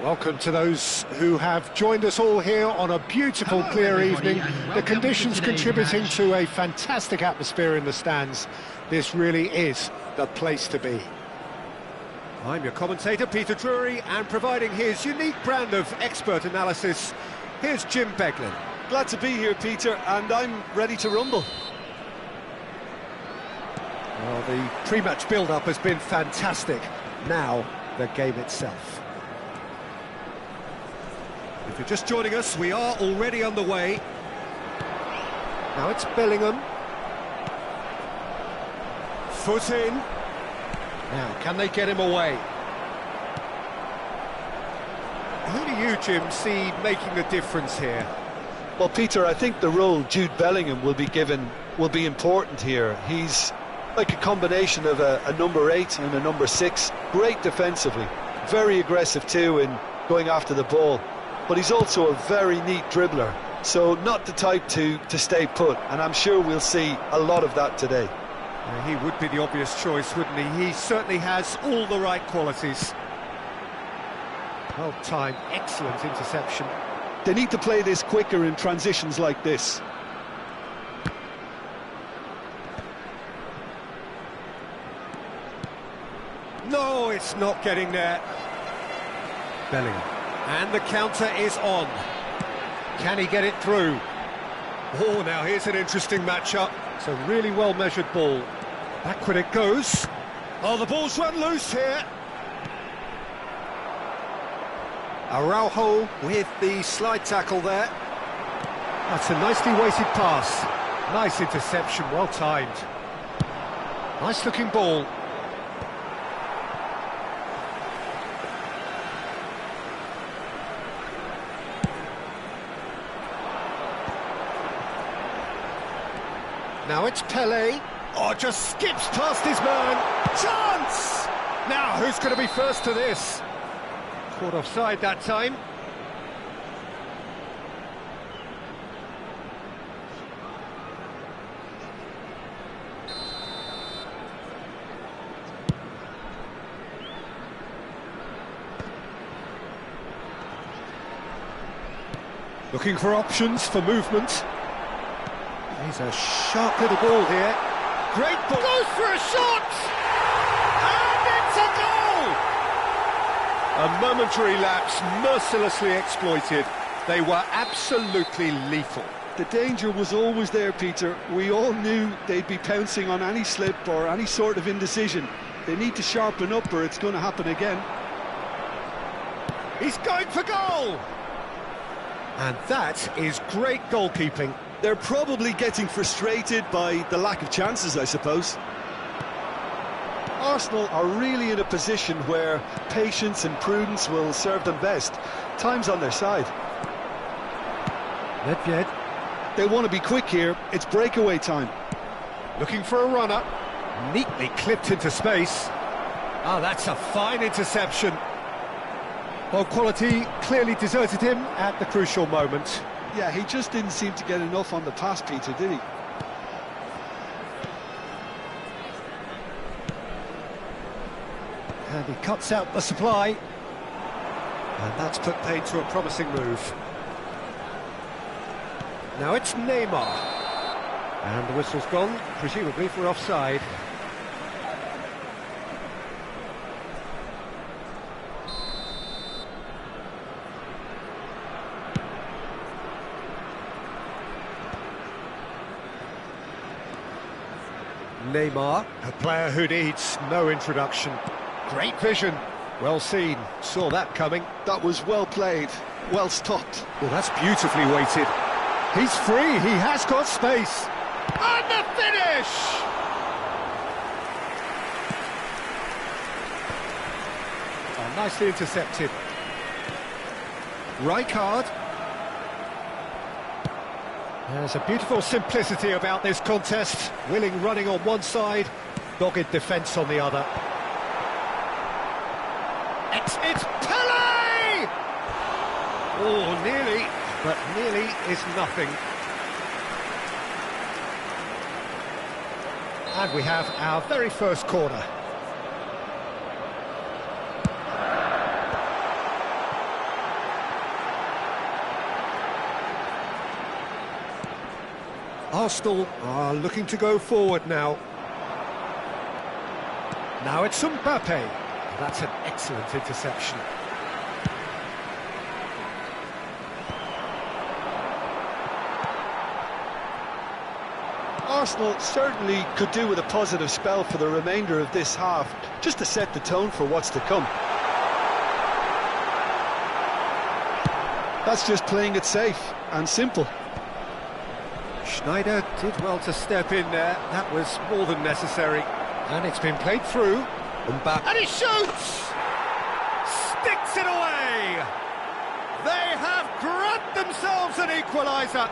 Welcome to those who have joined us all here on a beautiful, clear evening. The conditions contributing to a fantastic atmosphere in the stands. This really is the place to be. I'm your commentator, Peter Drury, and providing his unique brand of expert analysis, here's Jim Beglin. Glad to be here, Peter, and I'm ready to rumble. Well, the pre-match build-up has been fantastic. Now, the game itself. If you're just joining us, we are already underway. Now it's Bellingham. Foot in. Now, can they get him away? Who do you, Jim, see making the difference here? Well, Peter, I think the role Jude Bellingham will be given will be important here. He's like a combination of a number 8 and a number 6. Great defensively, very aggressive too in going after the ball. But he's also a very neat dribbler, so not the type to stay put, and I'm sure we'll see a lot of that today. Yeah, he would be the obvious choice, wouldn't he? He certainly has all the right qualities. Well timed, excellent interception. They need to play this quicker in transitions like this. No, it's not getting there. Bellingham. And the counter is on. Can he get it through? Oh, now here's an interesting matchup. It's a really well-measured ball. Backward it goes. Oh, the ball's run loose here. Araujo with the slide tackle there. That's a nicely weighted pass. Nice interception, well timed. Nice looking ball. Now it's Pelé. Oh, just skips past his man. Chance! Now, who's going to be first to this? Caught offside that time. Looking for options for movement. He's a sharp little ball here. Great ball. Goes for a shot! And it's a goal! A momentary lapse, mercilessly exploited. They were absolutely lethal. The danger was always there, Peter. We all knew they'd be pouncing on any slip or any sort of indecision. They need to sharpen up or it's going to happen again. He's going for goal! And that is great goalkeeping. They're probably getting frustrated by the lack of chances, I suppose. Arsenal are really in a position where patience and prudence will serve them best. Time's on their side. Nedved. They want to be quick here. It's breakaway time. Looking for a runner. Neatly clipped into space. Ah, that's a fine interception. Well, quality clearly deserted him at the crucial moment. Yeah, he just didn't seem to get enough on the pass, Peter, did he? And he cuts out the supply. And that's put paid to a promising move. Now it's Neymar. And the whistle's gone, presumably for offside. Neymar, a player who needs no introduction. Great vision, well seen, saw that coming. That was well played, well stopped. Well, that's beautifully weighted. He's free, he has got space. And the finish! Oh, nicely intercepted. Rijkaard. There's a beautiful simplicity about this contest. Willing running on one side, dogged defence on the other. It's Pelé! Oh, nearly, but nearly is nothing. And we have our very first corner. Arsenal are looking to go forward now. Now it's Mbappe. That's an excellent interception. Arsenal certainly could do with a positive spell for the remainder of this half, just to set the tone for what's to come. That's just playing it safe and simple. Schneider did well to step in there. That was more than necessary. And it's been played through. Mbappe. And he shoots! Sticks it away! They have grabbed themselves an equaliser.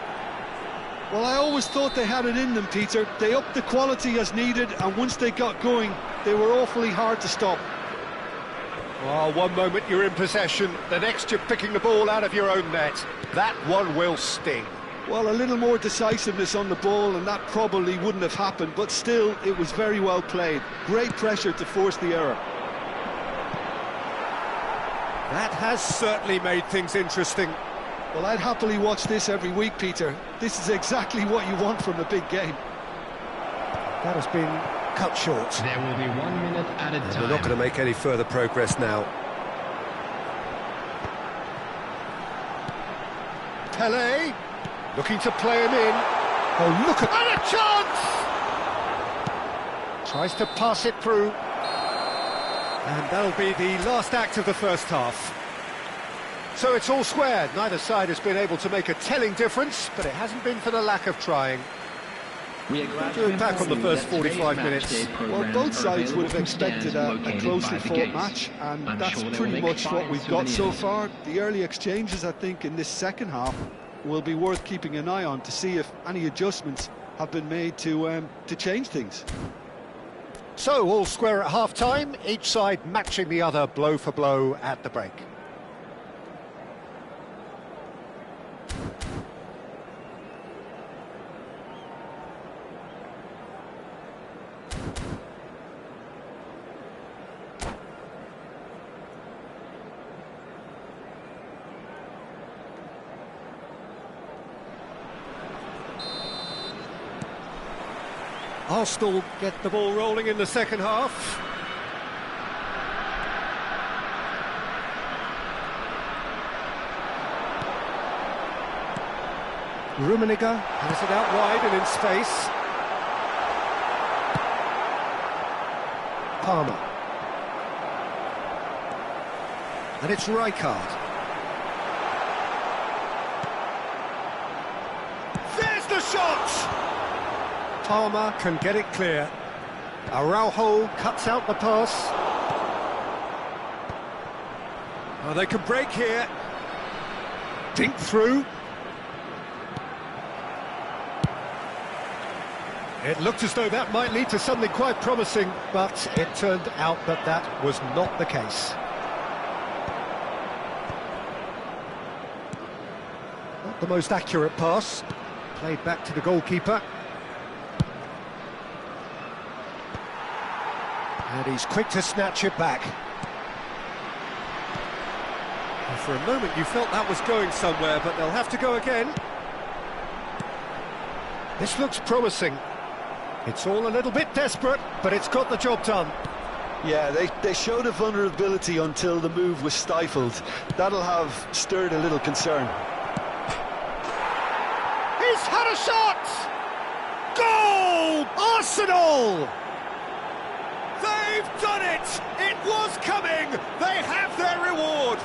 Well, I always thought they had it in them, Peter. They upped the quality as needed, and once they got going, they were awfully hard to stop. Well, one moment you're in possession, the next you're picking the ball out of your own net. That one will sting. Well, a little more decisiveness on the ball, and that probably wouldn't have happened, but still, it was very well played. Great pressure to force the error. That has certainly made things interesting. Well, I'd happily watch this every week, Peter. This is exactly what you want from a big game. That has been cut short. There will be 1 minute added time. We're not going to make any further progress now. Pelé, looking to play him in. Oh, look at... And a chance! Tries to pass it through. And that'll be the last act of the first half. So it's all square. Neither side has been able to make a telling difference, but it hasn't been for the lack of trying. Doing back on the first 45 minutes. Well, both sides would have expected a closely fought match, and that's pretty much what we've got so far. The early exchanges, I think, in this second half will be worth keeping an eye on to see if any adjustments have been made to change things. So, all square at half-time, each side matching the other blow for blow at the break. Arsenal get the ball rolling in the second half. Rummenigge has it out wide and in space. Palmer. And it's Rijkaard. There's the shot! Palmer can get it clear. Araujo cuts out the pass. Oh, they can break here. Dink through. It looked as though that might lead to something quite promising, but it turned out that that was not the case. Not the most accurate pass. Played back to the goalkeeper. And he's quick to snatch it back. And for a moment you felt that was going somewhere, but they'll have to go again. This looks promising. It's all a little bit desperate, but it's got the job done. Yeah, they showed a vulnerability until the move was stifled. That'll have stirred a little concern. He's had a shot! Goal! Arsenal! They've done it! It was coming! They have their reward!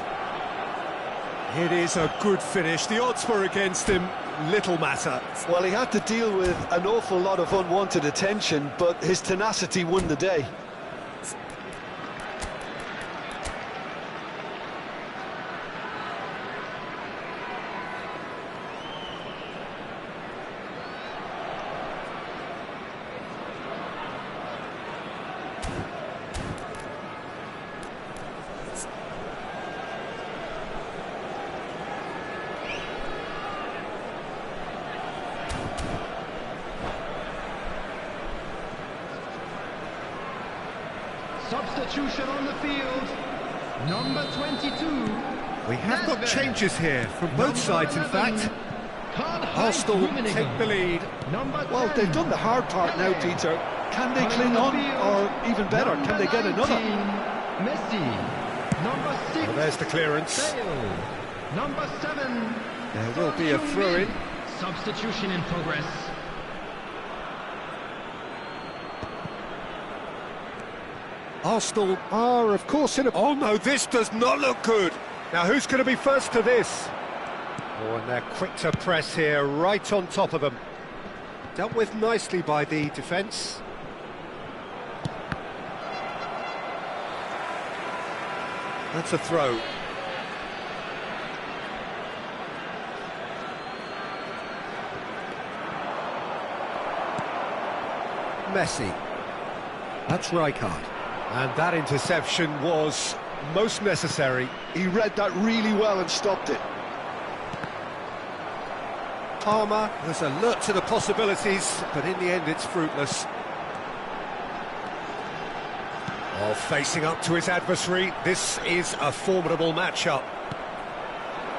It is a good finish. The odds were against him. Little matter. Well, he had to deal with an awful lot of unwanted attention, but his tenacity won the day. Substitution on the field, number 22. We have got changes here from both sides, in fact. Arsenal take the lead. Well, they've done the hard part now, Peter. Can they cling on, or even better, can they get another? Messi. Number 6. Well, there's the clearance. Bale. Number 7. There will be a throw-in. Substitution in progress. Arsenal are, of course, in a... Oh, no, this does not look good. Now, who's going to be first to this? Oh, and they're quick to press here, right on top of them. Dealt with nicely by the defence. That's a throw. Messi. That's Rijkaard. And that interception was most necessary. He read that really well and stopped it. Palmer was alert to the possibilities, but in the end it's fruitless. Oh, facing up to his adversary, this is a formidable matchup.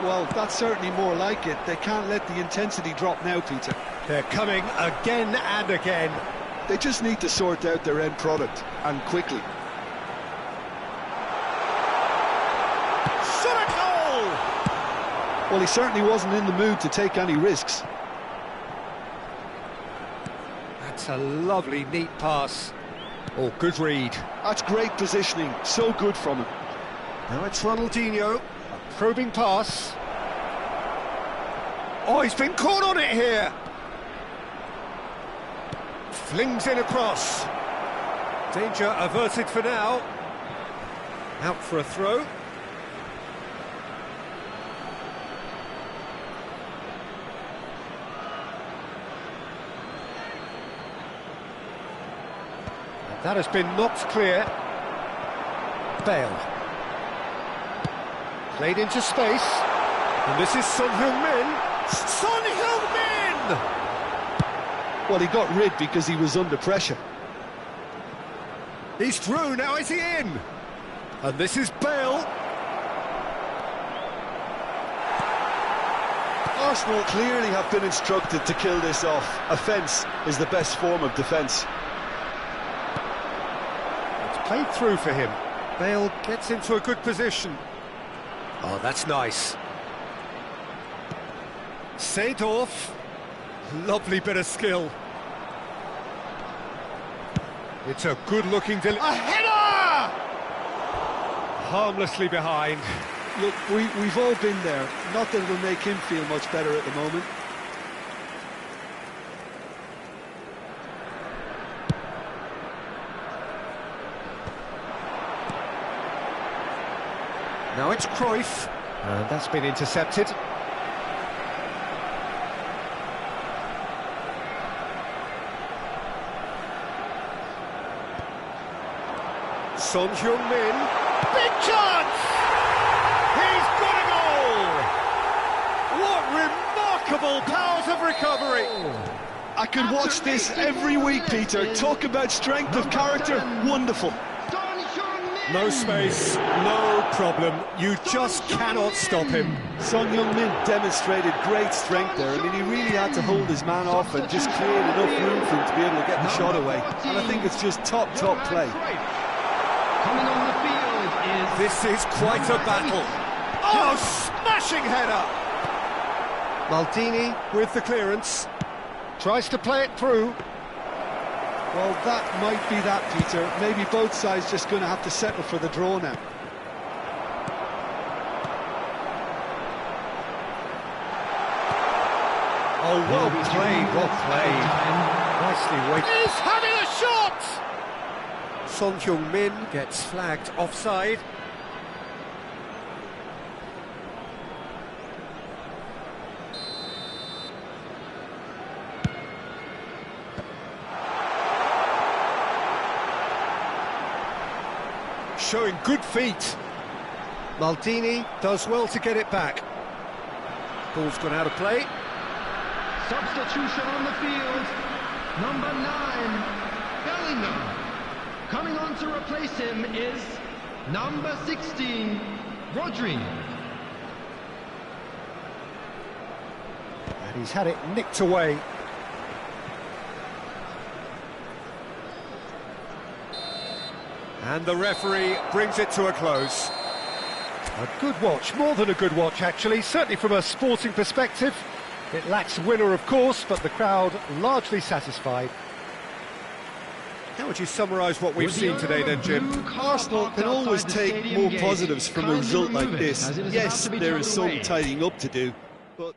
Well, that's certainly more like it. They can't let the intensity drop now, Peter. They're coming again and again. They just need to sort out their end product, and quickly. Well, he certainly wasn't in the mood to take any risks. That's a lovely, neat pass. Oh, good read. That's great positioning, so good from him. Now it's Ronaldinho, a probing pass. Oh, he's been caught on it here. Flings in across. Danger averted for now. Out for a throw. That has been knocked clear. Bale. Played into space. And this is Son Heung-min. Son Heung-min! Well, he got rid because he was under pressure. He's through, now is he in? And this is Bale. Arsenal clearly have been instructed to kill this off. Offence is the best form of defence. Played through for him. Bale gets into a good position. Oh, that's nice. Seedorf. Lovely bit of skill. It's a good-looking a header! Harmlessly behind. Look, we've all been there. Not that it'll make him feel much better at the moment. Now it's Cruyff, and that's been intercepted. Son Heung-min, big chance! He's got a goal! What remarkable powers of recovery! I could watch this every week, Peter. Talk about strength of character, wonderful. No space, no problem. You just cannot stop him. Son Heung-min demonstrated great strength there. I mean, he really had to hold his man off and just create enough room for him to be able to get the shot away. And I think it's just top play. Coming on the field is... This is quite a battle. Oh, smashing header! Maldini with the clearance. Tries to play it through. Well, that might be that, Peter. Maybe both sides just going to have to settle for the draw now. Oh, well played, well played. Nicely weighted. He's having a shot! Son Heung-min gets flagged offside. Showing good feet. Maldini does well to get it back. Ball's gone out of play. Substitution on the field. Number 9, Bellingham. Coming on to replace him is number 16, Rodri. And he's had it nicked away. And the referee brings it to a close. A good watch, more than a good watch actually, certainly from a sporting perspective. It lacks a winner of course, but the crowd largely satisfied. How would you summarise what we've seen today then, Jim? Arsenal can always take more positives from a result like this. Yes, there is some tidying up to do, but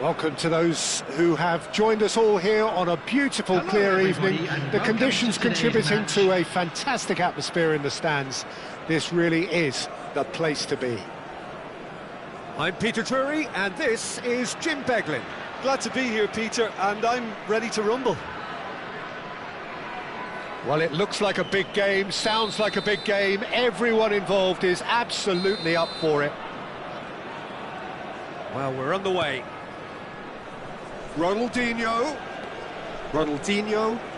Welcome to those who have joined us all here on a beautiful, clear evening. The conditions contributing to a fantastic atmosphere in the stands. This really is the place to be. I'm Peter Drury, and this is Jim Beglin. Glad to be here, Peter, and I'm ready to rumble. Well, it looks like a big game, sounds like a big game. Everyone involved is absolutely up for it. Well, we're on the way. Ronaldinho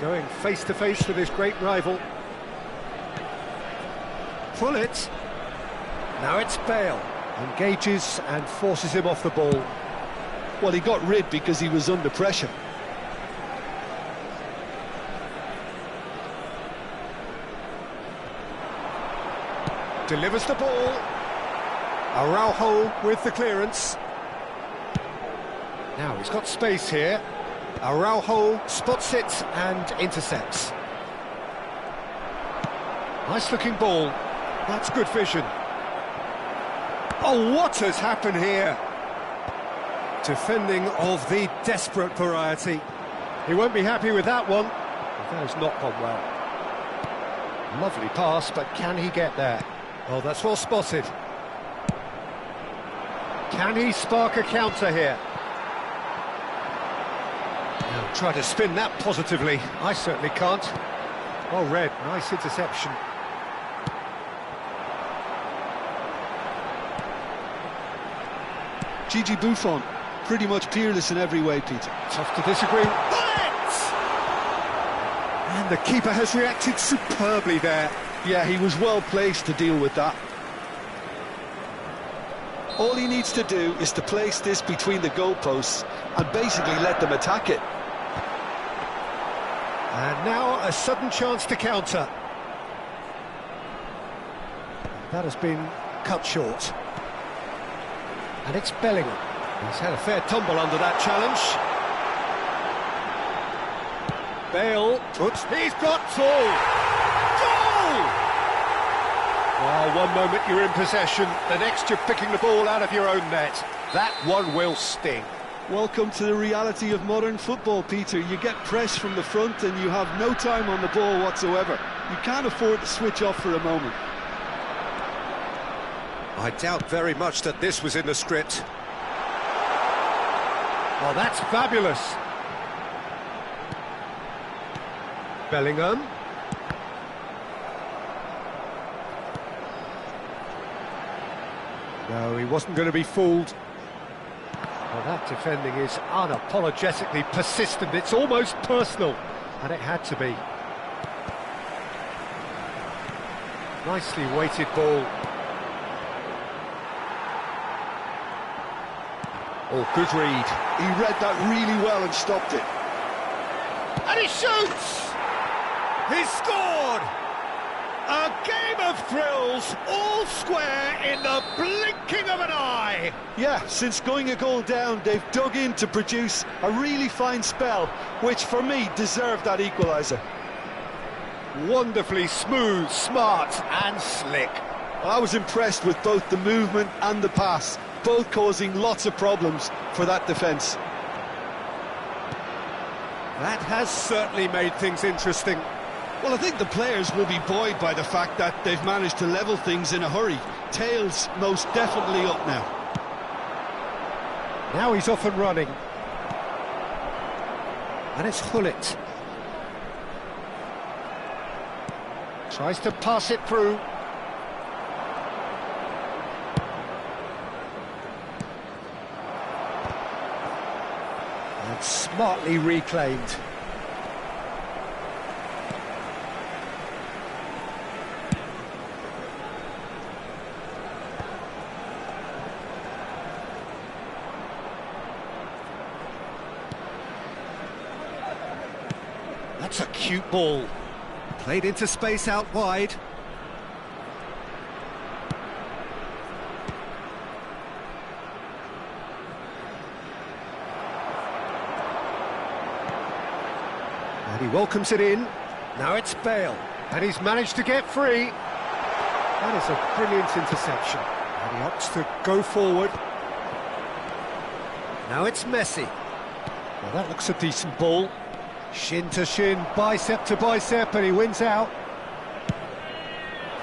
going face-to-face with his great rival. Pullet. Now it's Bale. Engages and forces him off the ball. Well, he got rid because he was under pressure. Delivers the ball. Araujo with the clearance. Now he's got space here. Araujo spots it and intercepts. Nice looking ball. That's good vision. Oh, what has happened here? Defending of the desperate variety. He won't be happy with that one. That has not gone well. Lovely pass, but can he get there? Oh, that's well spotted. Can he spark a counter here? Now try to spin that positively. I certainly can't. Oh, Red, nice interception. Gigi Buffon, pretty much peerless in every way, Peter. Tough to disagree. And the keeper has reacted superbly there. Yeah, he was well placed to deal with that. All he needs to do is to place this between the goalposts and basically let them attack it. And now a sudden chance to counter. That has been cut short. And it's Bellingham. He's had a fair tumble under that challenge. Bale puts... He's got full! Goal! Well, one moment you're in possession, the next you're picking the ball out of your own net. That one will sting. Welcome to the reality of modern football, Peter. You get press from the front and you have no time on the ball whatsoever. You can't afford to switch off for a moment. I doubt very much that this was in the script. Oh, that's fabulous. Bellingham. No, he wasn't going to be fooled. Well, that defending is unapologetically persistent. It's almost personal, and it had to be. Nicely weighted ball. Oh, good read. He read that really well and stopped it. And he shoots! He's scored! A game of thrills, all square in the blinking of an eye! Yeah, since going a goal down, they've dug in to produce a really fine spell, which for me deserved that equaliser. Wonderfully smooth, smart and slick. I was impressed with both the movement and the pass, both causing lots of problems for that defence. That has certainly made things interesting. Well, I think the players will be buoyed by the fact that they've managed to level things in a hurry. Tails most definitely up now. Now he's off and running. And it's Hullet. Tries to pass it through. And smartly reclaimed. That's a cute ball. Played into space out wide. And he welcomes it in. Now it's Bale. And he's managed to get free. That is a brilliant interception. And he opts to go forward. Now it's Messi. Well, that looks a decent ball. Shin to shin, bicep to bicep, and he wins out.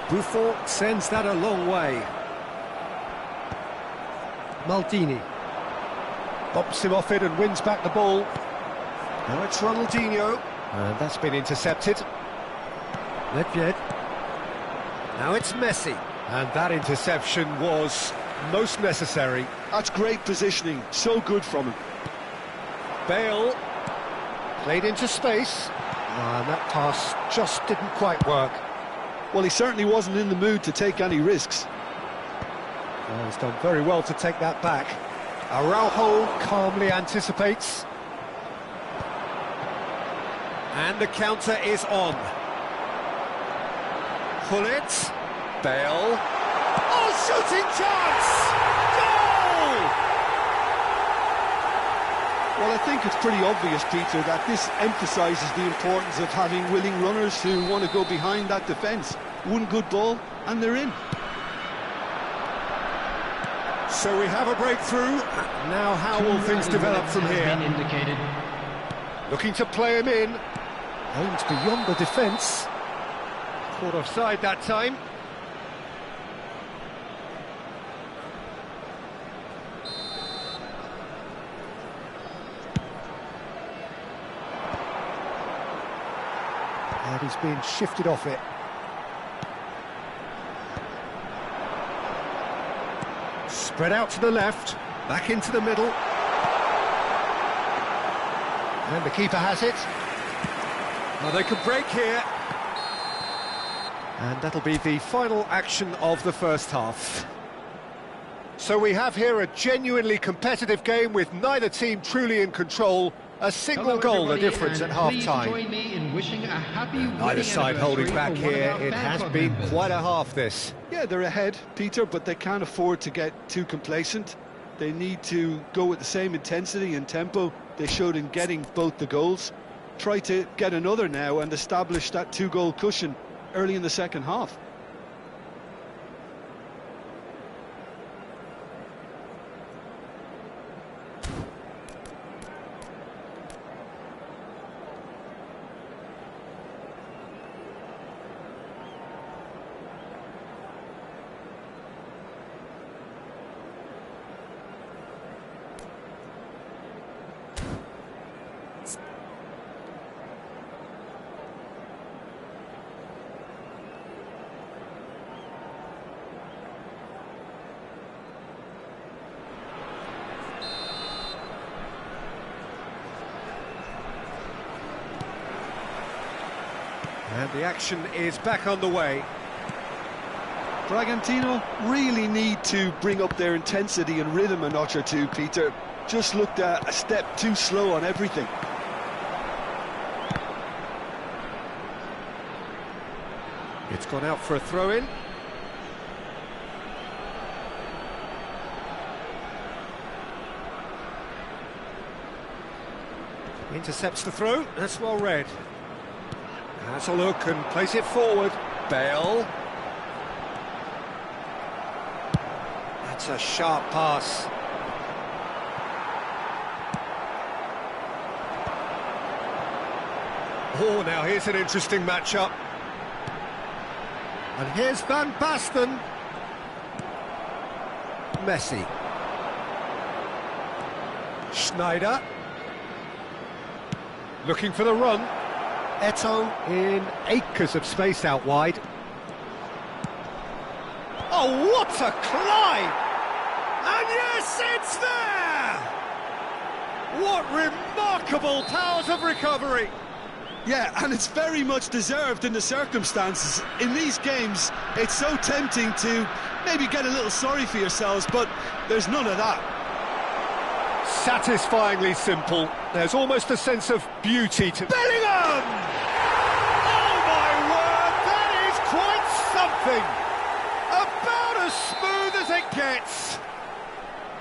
Buffon sends that a long way. Maldini bops him off it and wins back the ball. Now it's Ronaldinho. And that's been intercepted. Nedved. Now it's Messi. And that interception was most necessary. That's great positioning, so good from him. Bale played into space, and that pass just didn't quite work. Well, he certainly wasn't in the mood to take any risks. Well, he's done very well to take that back. Araujo calmly anticipates. And the counter is on. Hullet. Bale. Oh, shooting chance! Goal! Well, I think it's pretty obvious, Peter, that this emphasises the importance of having willing runners who want to go behind that defence. One good ball, and they're in. So we have a breakthrough. Now how will things develop from here? Indicated. Looking to play him in. Aimed beyond the defence. Caught offside that time. And he's being shifted off it. Spread out to the left, back into the middle. And the keeper has it. Well, they could break here. And that'll be the final action of the first half. So we have here a genuinely competitive game with neither team truly in control. A single goal the difference at half-time. Neither side holding back here. It has been quite a half, this. Yeah, they're ahead, Peter, but they can't afford to get too complacent. They need to go with the same intensity and tempo they showed in getting both the goals. Try to get another now and establish that two-goal cushion early in the second half. And the action is back on the way. Bragantino really need to bring up their intensity and rhythm a notch or two, Peter. Just looked a step too slow on everything. It's gone out for a throw-in. Intercepts the throw. That's well read. Has a look and plays it forward. Bale. That's a sharp pass. Oh, now here's an interesting matchup. And here's Van Basten. Messi. Schneider. Looking for the run. Eto'o in acres of space out wide. Oh, what a climb! And yes, it's there! What remarkable powers of recovery! Yeah, and it's very much deserved in the circumstances. In these games, it's so tempting to maybe get a little sorry for yourselves, but there's none of that. Satisfyingly simple. There's almost a sense of beauty to... Bellingham! Oh my word, that is quite something! About as smooth as it gets!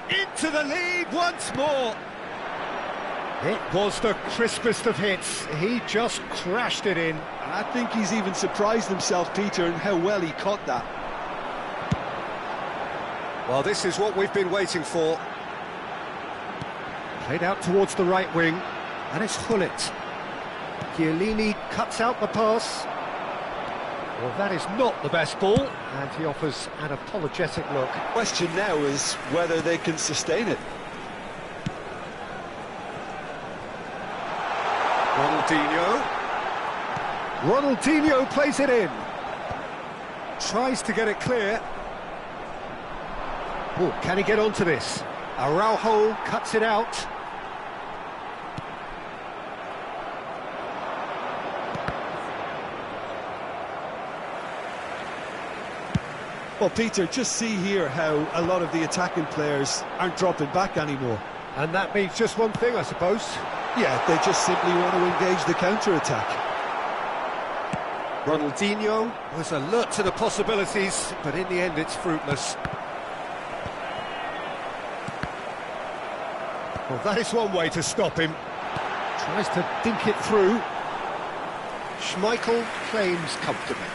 Into the lead once more! It was the crispest of hits. He just crashed it in. I think he's even surprised himself, Peter, in how well he caught that. Well, this is what we've been waiting for. Played out towards the right wing, and it's Hullet. Chiellini cuts out the pass. Well, that is not the best ball, and he offers an apologetic look. Question now is whether they can sustain it. Ronaldinho plays it in. Tries to get it clear. Oh, can he get onto this? Araujo cuts it out. Well, Peter, just see here how a lot of the attacking players aren't dropping back anymore. And that means just one thing, I suppose. Yeah, they just simply want to engage the counter-attack. Ronaldinho was alert to the possibilities, but in the end it's fruitless. Well, that is one way to stop him. Tries to dink it through. Schmeichel claims comfortably.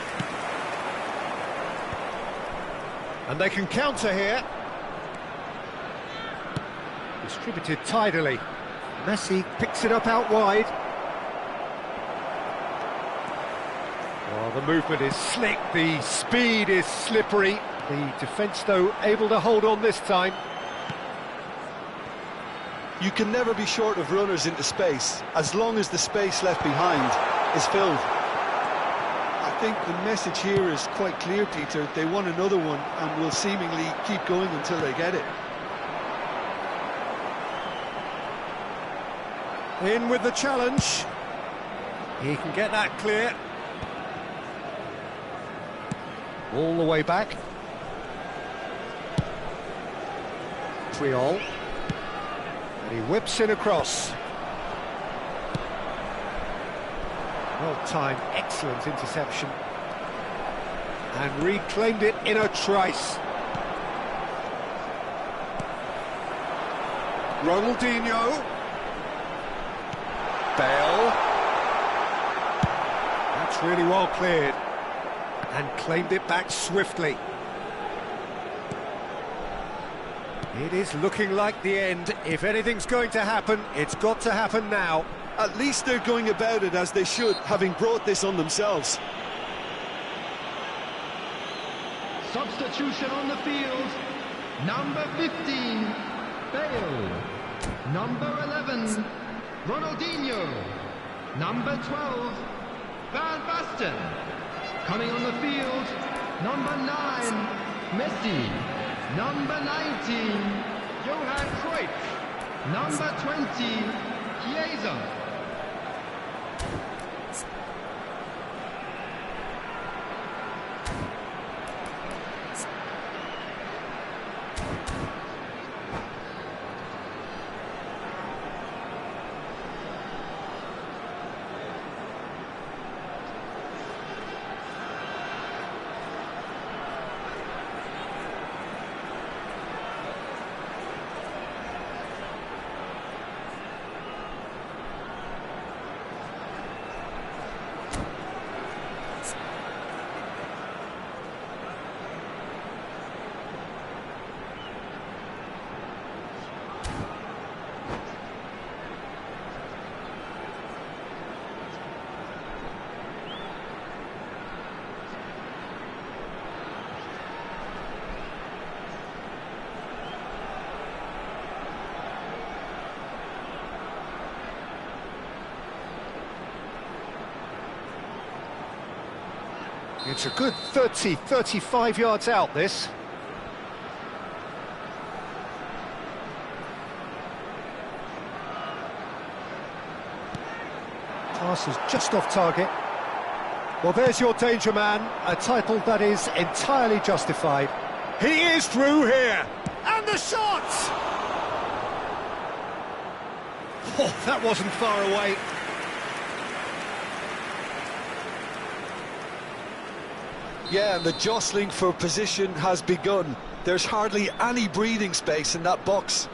And they can counter here. Distributed tidily. Messi picks it up out wide. Oh, the movement is slick, the speed is slippery. The defence, though, able to hold on this time. You can never be short of runners into space, as long as the space left behind is filled. I think the message here is quite clear, Peter. They want another one and will seemingly keep going until they get it. In with the challenge. He can get that clear. All the way back. Triol. And he whips it across. Well-timed, excellent interception. And reclaimed it in a trice. Ronaldinho. Bale. That's really well cleared. And claimed it back swiftly. It is looking like the end. If anything's going to happen, it's got to happen now. At least they're going about it as they should, having brought this on themselves. Substitution on the field. Number 15, Bale. Number 11, Ronaldinho. Number 12, Van Basten. Coming on the field, number 9, Messi. Number 19, Johan Cruyff. Number 20, Chiesa. It's a good 30, 35 yards out, this. Pass is just off target. Well, there's your danger man, a title that is entirely justified. He is through here, and the shot! Oh, that wasn't far away. Yeah, and the jostling for position has begun. There's hardly any breathing space in that box.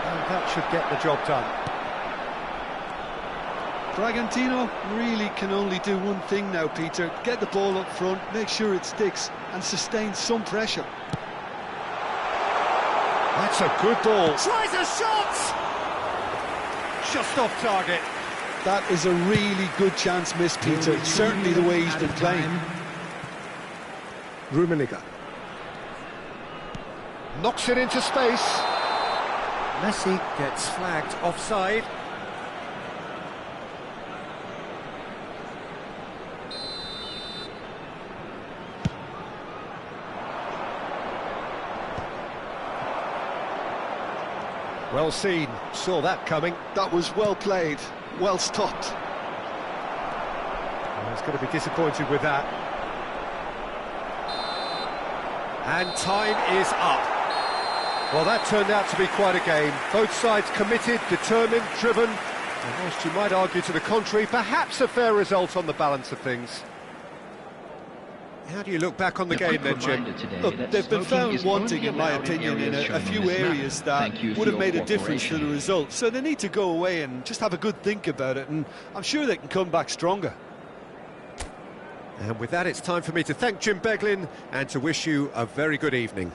And that should get the job done. Bragantino really can only do one thing now, Peter. Get the ball up front, make sure it sticks, and sustain some pressure. That's a good ball. Tries a shot! Just off target. That is a really good chance missed, Peter. Certainly the way he's been playing. Rummenigge. Knocks it into space. Messi gets flagged offside. Well seen, saw that coming. That was well played, well stopped. Well, he's going to be disappointed with that. And time is up. Well, that turned out to be quite a game. Both sides committed, determined, driven. And whilst you might argue to the contrary, perhaps a fair result on the balance of things. How do you look back on the game then, Jim? Look, they've been found wanting, in my opinion, in a few areas that would have made a difference to the result. So they need to go away and just have a good think about it, and I'm sure they can come back stronger. And with that, it's time for me to thank Jim Beglin and to wish you a very good evening.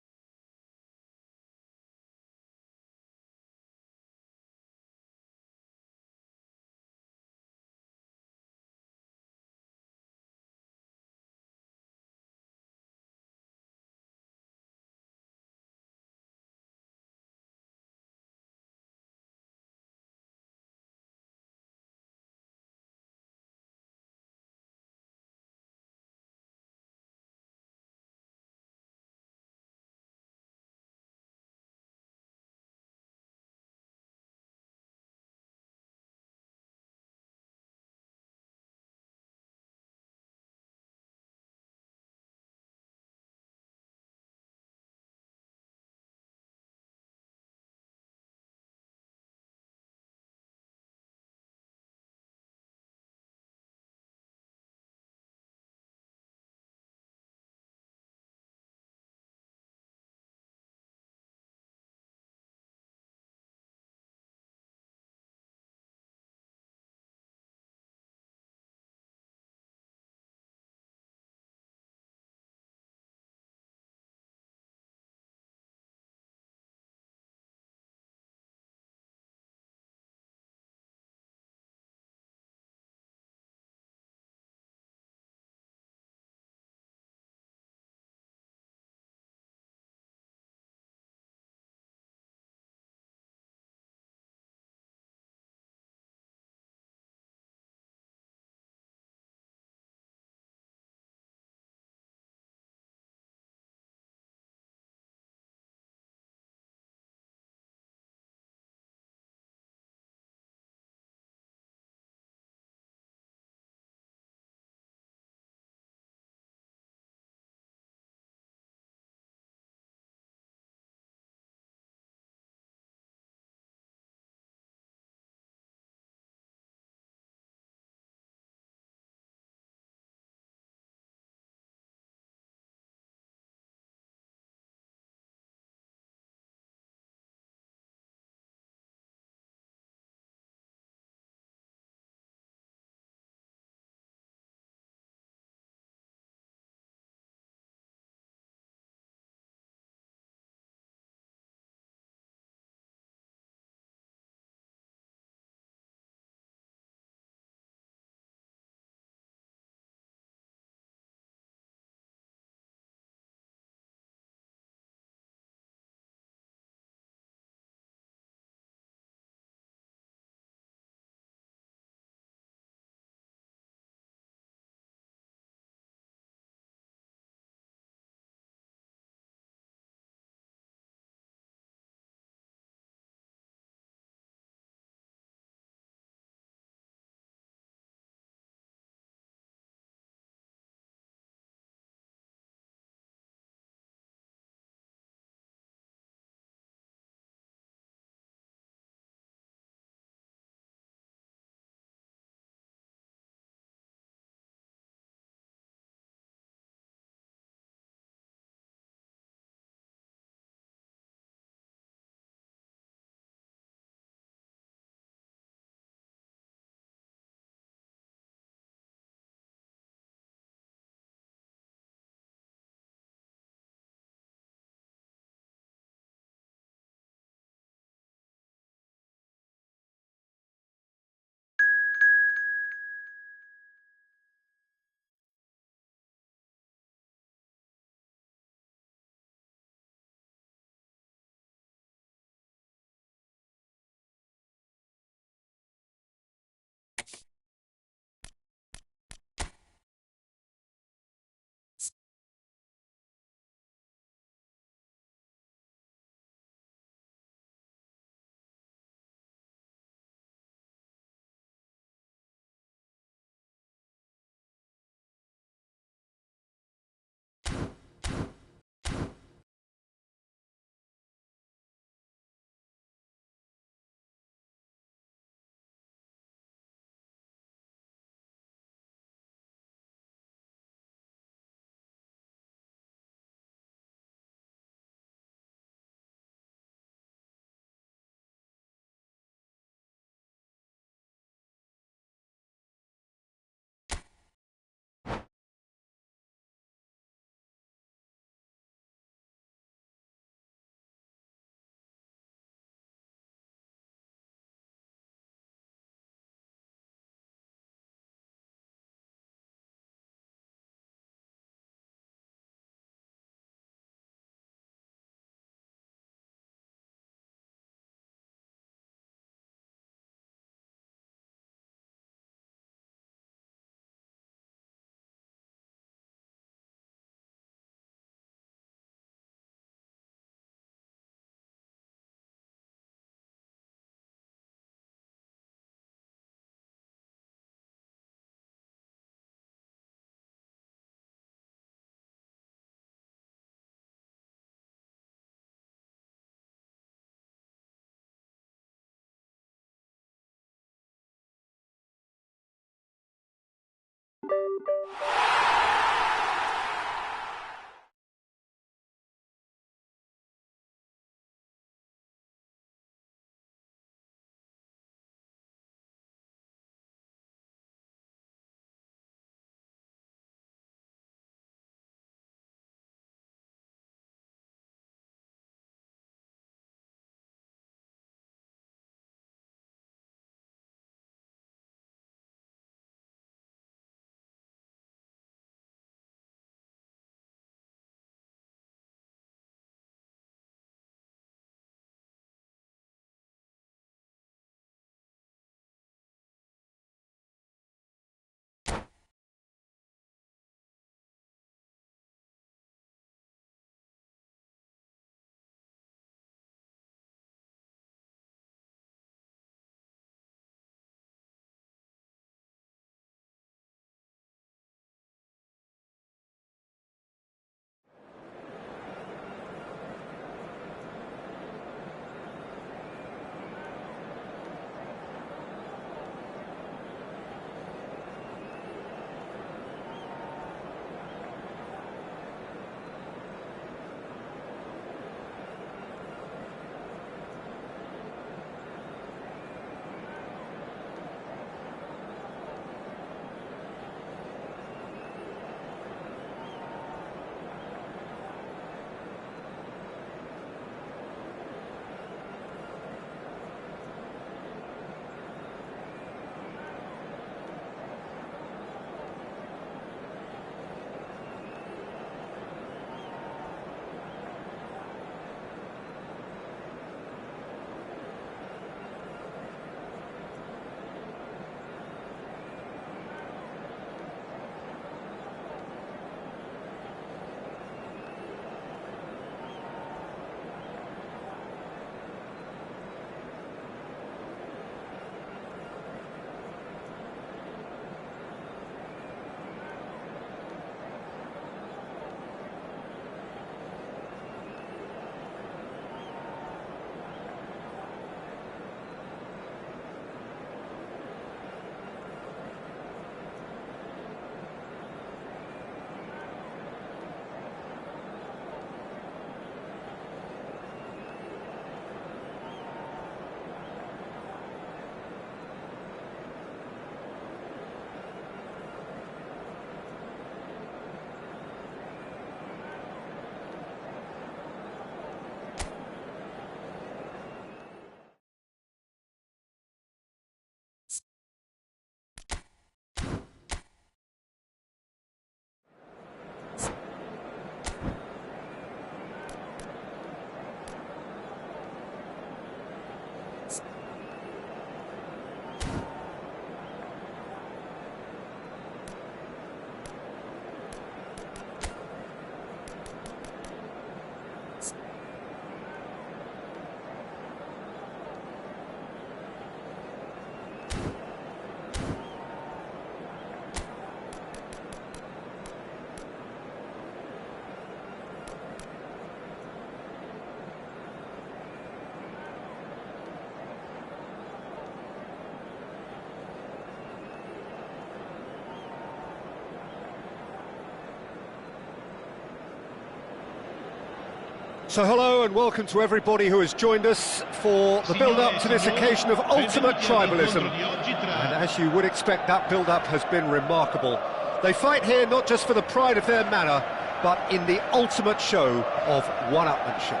So hello and welcome to everybody who has joined us for the build-up to this occasion of ultimate tribalism. And as you would expect, that build-up has been remarkable. They fight here not just for the pride of their manor, but in the ultimate show of one-upmanship.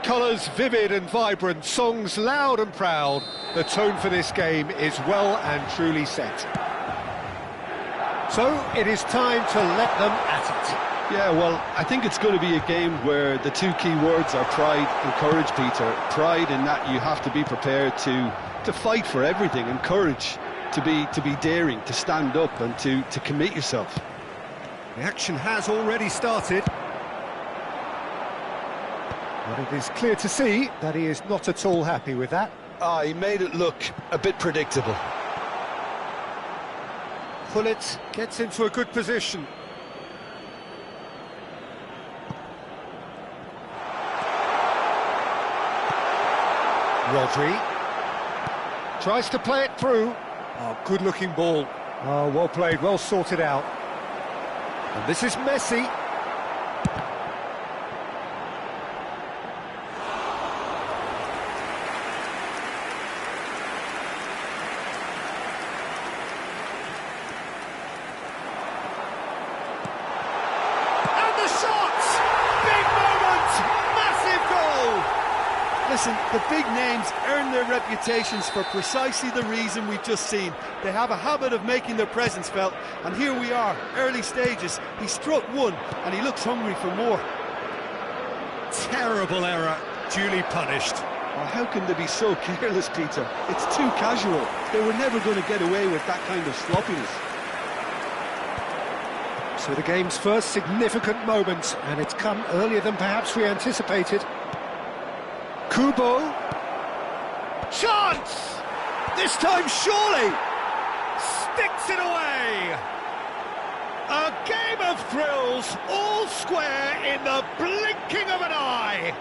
Colours vivid and vibrant, songs loud and proud. The tone for this game is well and truly set. So it is time to let them at it. Yeah, well, I think it's going to be a game where the two key words are pride and courage, Peter. Pride in that you have to be prepared to fight for everything, and courage to be daring, to stand up and to commit yourself. The action has already started. But it is clear to see that he is not at all happy with that. He made it look a bit predictable. Pullet gets into a good position. Rodri tries to play it through. Oh, good-looking ball. Oh, well played, well sorted out. And this is Messi. Listen, the big names earn their reputations for precisely the reason we've just seen. They have a habit of making their presence felt, and here we are, early stages. He struck one, and he looks hungry for more. Terrible error, duly punished. Oh, how can they be so careless, Peter? It's too casual. They were never going to get away with that kind of sloppiness. So the game's first significant moment, and it's come earlier than perhaps we anticipated. Kubo. Chance! This time surely! Sticks it away! A game of thrills, all square in the blinking of an eye!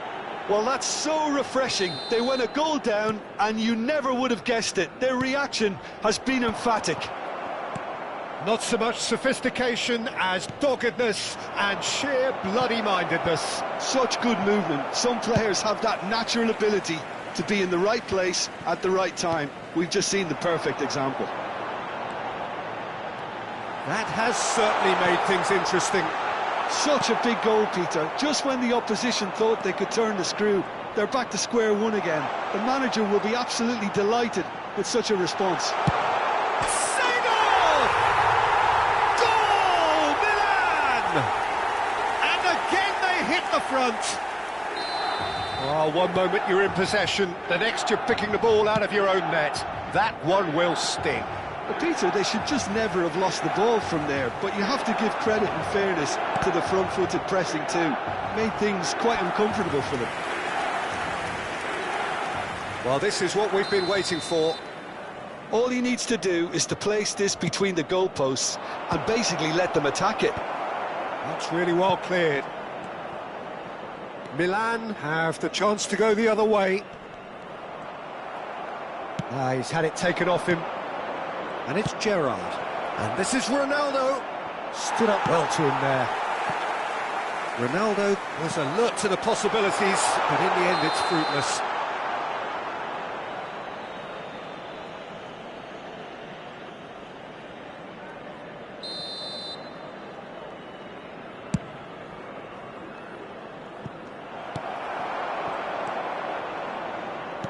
Well, that's so refreshing. They went a goal down, and you never would have guessed it. Their reaction has been emphatic. Not so much sophistication as doggedness and sheer bloody-mindedness. Such good movement. Some players have that natural ability to be in the right place at the right time. We've just seen the perfect example. That has certainly made things interesting. Such a big goal, Peter. Just when the opposition thought they could turn the screw, they're back to square one again. The manager will be absolutely delighted with such a response. And again they hit the front. Oh, one moment you're in possession, the next you're picking the ball out of your own net. That one will sting. But Peter, they should just never have lost the ball from there, but you have to give credit and fairness to the front-footed pressing too. Made things quite uncomfortable for them. Well, this is what we've been waiting for. All he needs to do is to place this between the goalposts and basically let them attack it. That's really well cleared. Milan have the chance to go the other way. He's had it taken off him. And it's Gerrard. And this is Ronaldo. Stood up well to him there. Ronaldo was alert to the possibilities, but in the end it's fruitless.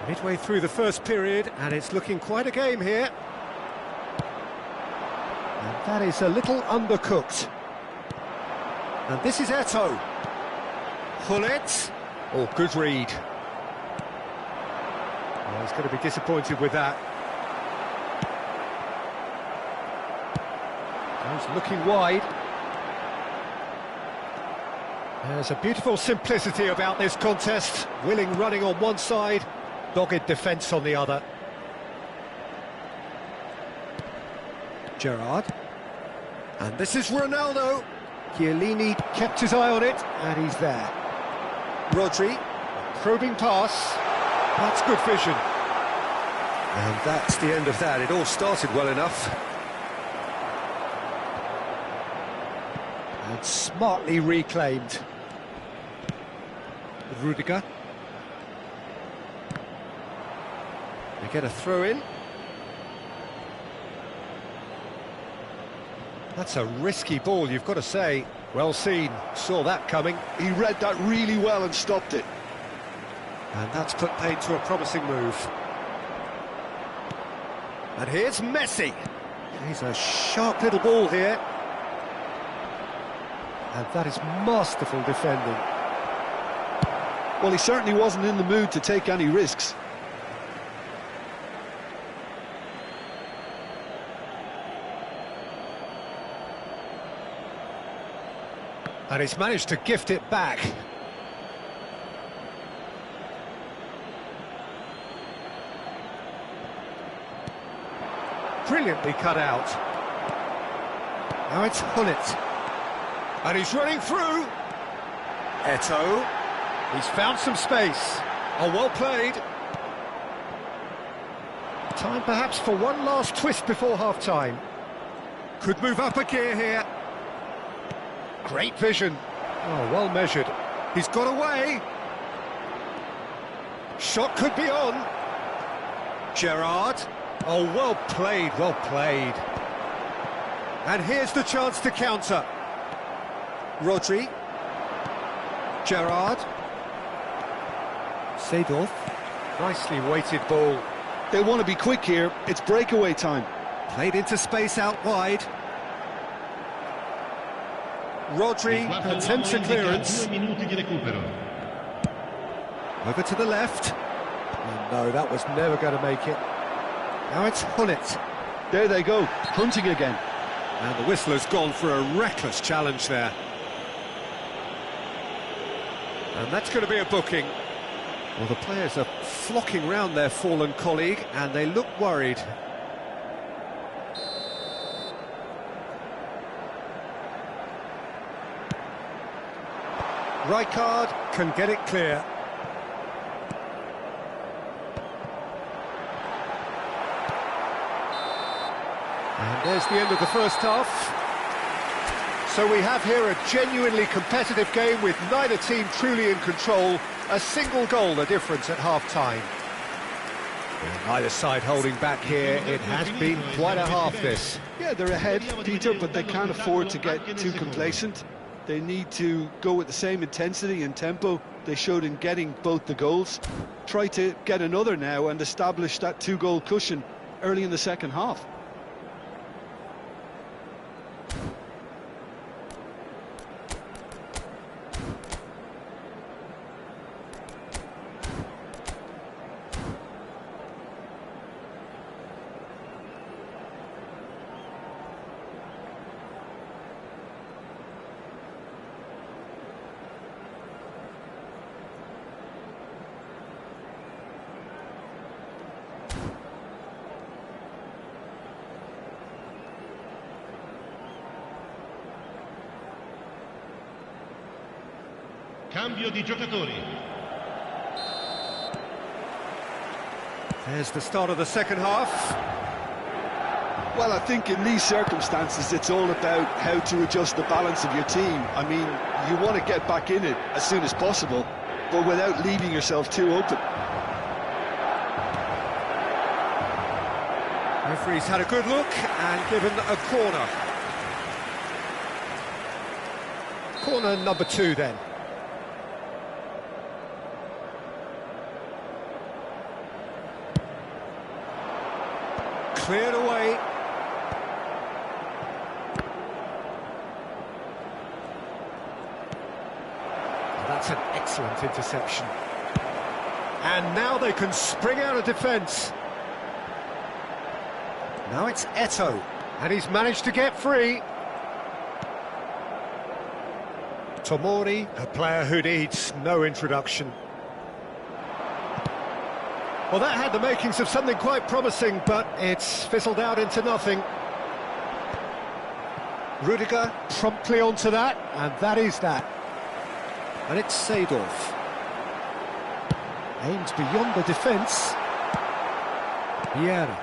Midway through the first period, and it's looking quite a game here. And that is a little undercooked. And this is Eto'o. Hullet. Oh, good read. Oh, he's going to be disappointed with that. Goes looking wide. There's a beautiful simplicity about this contest. Willing running on one side, dogged defence on the other. Gerrard. And this is Ronaldo. Chiellini kept his eye on it, and he's there. Rodri, a probing pass. That's good vision. And that's the end of that. It all started well enough. And smartly reclaimed. Rudiger. They get a throw in. That's a risky ball, you've got to say. Well seen, saw that coming. He read that really well and stopped it. And that's put paid to a promising move. And here's Messi. He's a sharp little ball here. And that is masterful defending. Well, he certainly wasn't in the mood to take any risks. And he's managed to gift it back. Brilliantly cut out. Now it's Hullet. And he's running through. Eto'o. He's found some space. Oh, well played. Time perhaps for one last twist before half-time. Could move up a gear here. Great vision. Oh, well measured. He's got away. Shot could be on. Gerrard. Oh, well played, well played. And here's the chance to counter. Rodri. Gerrard. Seedorf. Nicely weighted ball. They want to be quick here. It's breakaway time. Played into space out wide. Rodri attempts a clearance. Over to the left. Oh, no, that was never going to make it. Now it's Hullet. There they go, hunting again. And the whistler's gone for a reckless challenge there. And that's going to be a booking. Well, the players are flocking round their fallen colleague, and they look worried. Rijkaard can get it clear. And there's the end of the first half. So we have here a genuinely competitive game with neither team truly in control. A single goal the difference at half-time. Neither side holding back here. It has been quite a half, this. Yeah, they're ahead, Peter, but they can't afford to get too complacent. They need to go with the same intensity and tempo they showed in getting both the goals. Try to get another now and establish that two-goal cushion early in the second half. Cambio di giocatori. There's the start of the second half. Well, I think in these circumstances, it's all about how to adjust the balance of your team. I mean, you want to get back in it as soon as possible, but without leaving yourself too open. Referee's had a good look and given a corner. Corner number 2 then. Cleared away. That's an excellent interception. And now they can spring out of defence. Now it's Eto'o, and he's managed to get free. Tomori, a player who needs no introduction. Well, that had the makings of something quite promising, but it's fizzled out into nothing. Rudiger promptly onto that, and that is that. And it's Seedorf. Aimed beyond the defence. Vieira.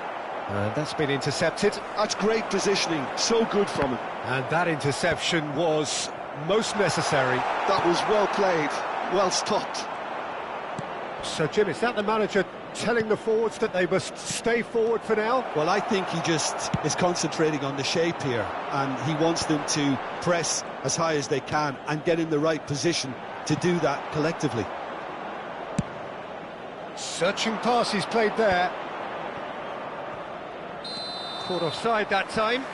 And that's been intercepted. That's great positioning, so good from him. And that interception was most necessary. That was well played, well stopped. So, Jim, is that the manager telling the forwards that they must stay forward for now? Well, I think he just is concentrating on the shape here, and he wants them to press as high as they can and get in the right position to do that collectively. Searching pass he's played there. Caught offside that time.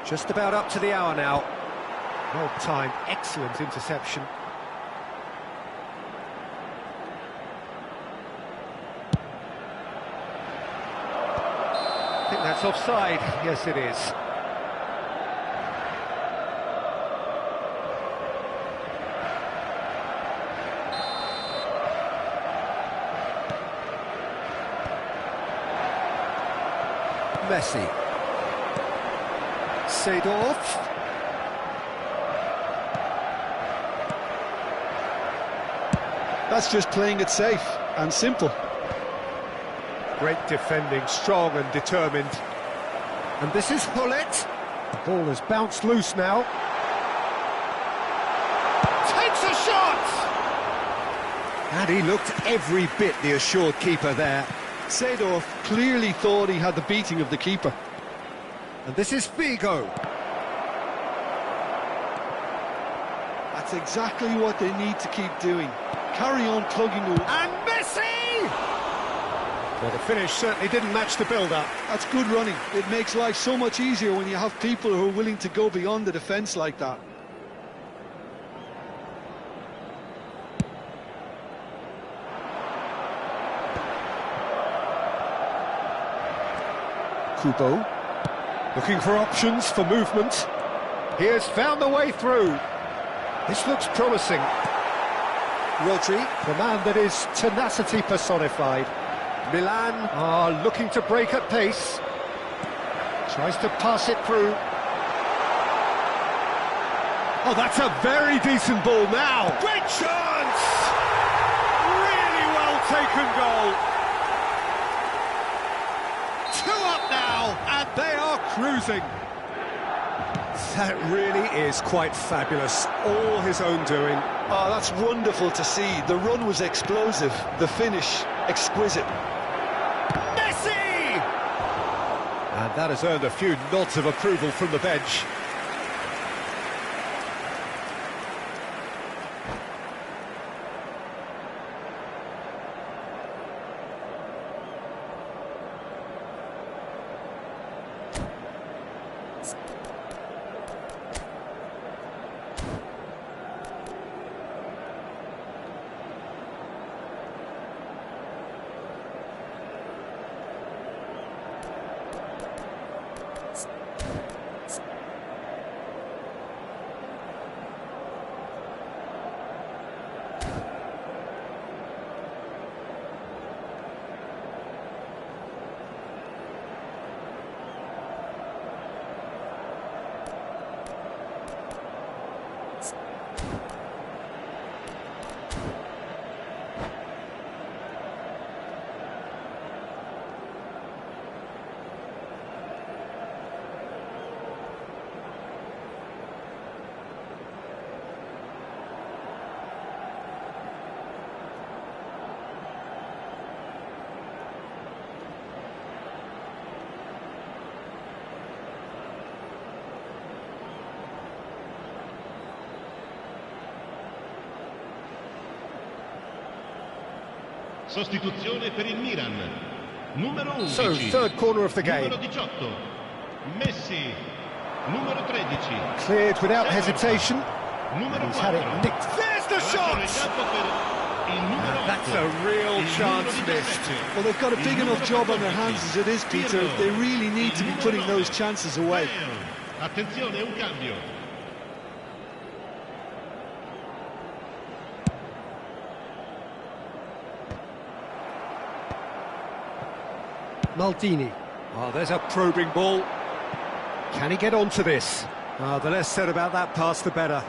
Just about up to the hour now. Well timed, excellent interception. I think that's offside. Yes, it is. Messi. Seedorf. That's just playing it safe and simple. Great defending, strong and determined. And this is Hullet. The ball has bounced loose now. Takes a shot! And he looked every bit the assured keeper there. Seedorf clearly thought he had the beating of the keeper. And this is Figo. That's exactly what they need to keep doing. Carry on plugging away. And Messi! Well, the finish certainly didn't match the build-up. That's good running. It makes life so much easier when you have people who are willing to go beyond the defence like that. Kubo, looking for options for movement. He has found the way through. This looks promising. Rodri. The man that is tenacity personified. Milan. Looking to break at pace. Tries to pass it through. Oh, that's a very decent ball now. Great chance! Really well taken goal. 2 up now, and they are cruising. That really is quite fabulous. All his own doing. Oh, that's wonderful to see. The run was explosive, the finish exquisite. Messi! And that has earned a few nods of approval from the bench. Sostituzione per il Milan. Numero 11. So, third corner of the game. Numero 18. Messi. Numero 13. Cleared without hesitation. Numero He's 4. had it nicked. There's the shot! That's a real chance missed. Well, they've got a big enough job on their hands as it is, Peter. They really need to be putting those chances away. Attenzione, un cambio. Maldini. Oh, there's a probing ball. Can he get onto this? Oh, the less said about that pass, the better.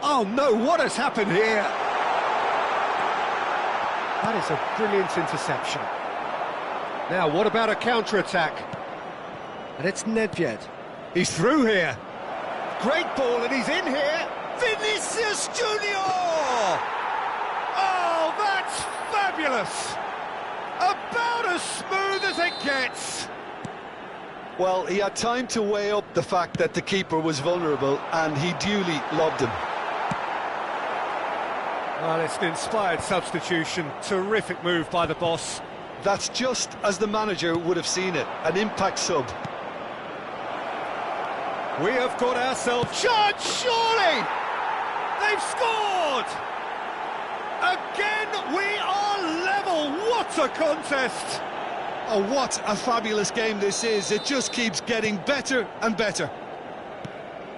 Oh no, what has happened here? That is a brilliant interception. Now, what about a counter-attack? And it's Nedved. He's through here. Great ball, and he's in here. Vinicius Junior! Oh, that's fabulous! About as smooth as it gets. Well, he had time to weigh up the fact that the keeper was vulnerable, and he duly lobbed him. Well, it's an inspired substitution. Terrific move by the boss. That's just as the manager would have seen it, an impact sub. We have got ourselves... Chance, surely! They've scored! Again, we are level. What a contest! Oh, what a fabulous game this is. It just keeps getting better and better.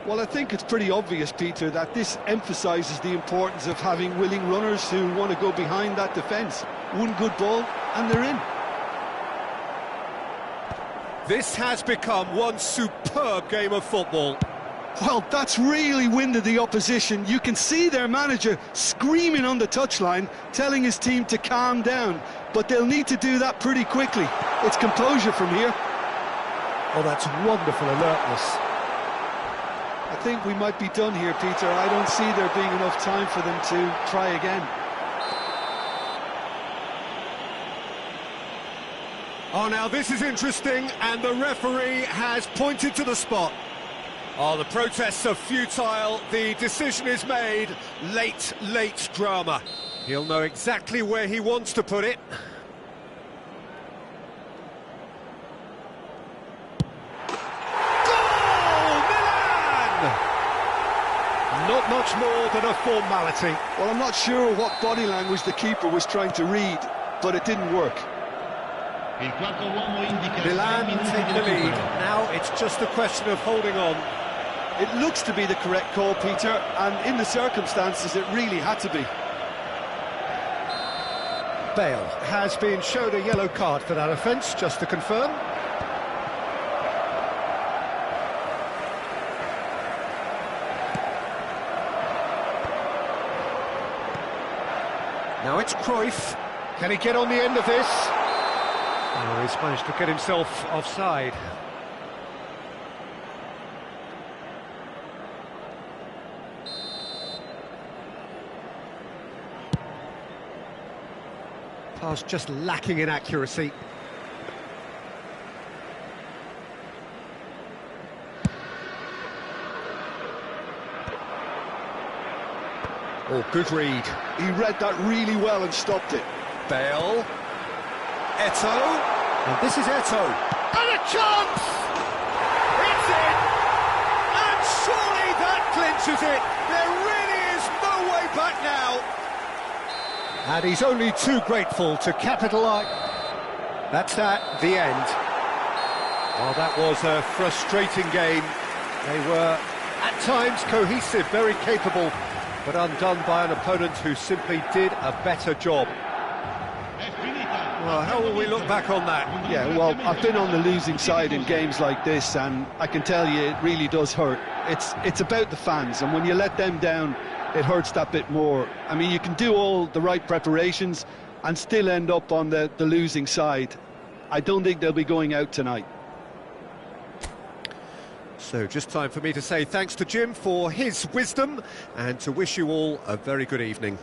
Well, I think it's pretty obvious, Peter, that this emphasises the importance of having willing runners who want to go behind that defence. One good ball, and they're in. This has become one superb game of football. Well, that's really winded the opposition. You can see their manager screaming on the touchline, telling his team to calm down. But they'll need to do that pretty quickly. It's composure from here. Oh, that's wonderful alertness. I think we might be done here, Peter. I don't see there being enough time for them to try again. Oh, now this is interesting, and the referee has pointed to the spot. Oh, the protests are futile, the decision is made. Late drama. He'll know exactly where he wants to put it. Not much more than a formality. Well, I'm not sure what body language the keeper was trying to read, but it didn't work. Milan take the lead. Now it's just a question of holding on. It looks to be the correct call, Peter, and in the circumstances it really had to be. Bale has been shown a yellow card for that offence, just to confirm. Now it's Cruyff. Can he get on the end of this? Oh, he's managed to get himself offside. Pass just lacking in accuracy. Oh, good read. He read that really well and stopped it. Bale. Eto'o. And this is Eto'o. And a chance! It's in! And surely that clinches it! There really is no way back now! And he's only too grateful to capitalise. That's that, the end. Well, that was a frustrating game. They were, at times, cohesive, very capable, but undone by an opponent who simply did a better job. Well, how will we look back on that? Yeah, well, I've been on the losing side in games like this, and I can tell you it really does hurt. It's about the fans, and when you let them down, it hurts that bit more. I mean, you can do all the right preparations and still end up on the losing side. I don't think they'll be going out tonight. So just time for me to say thanks to Jim for his wisdom and to wish you all a very good evening.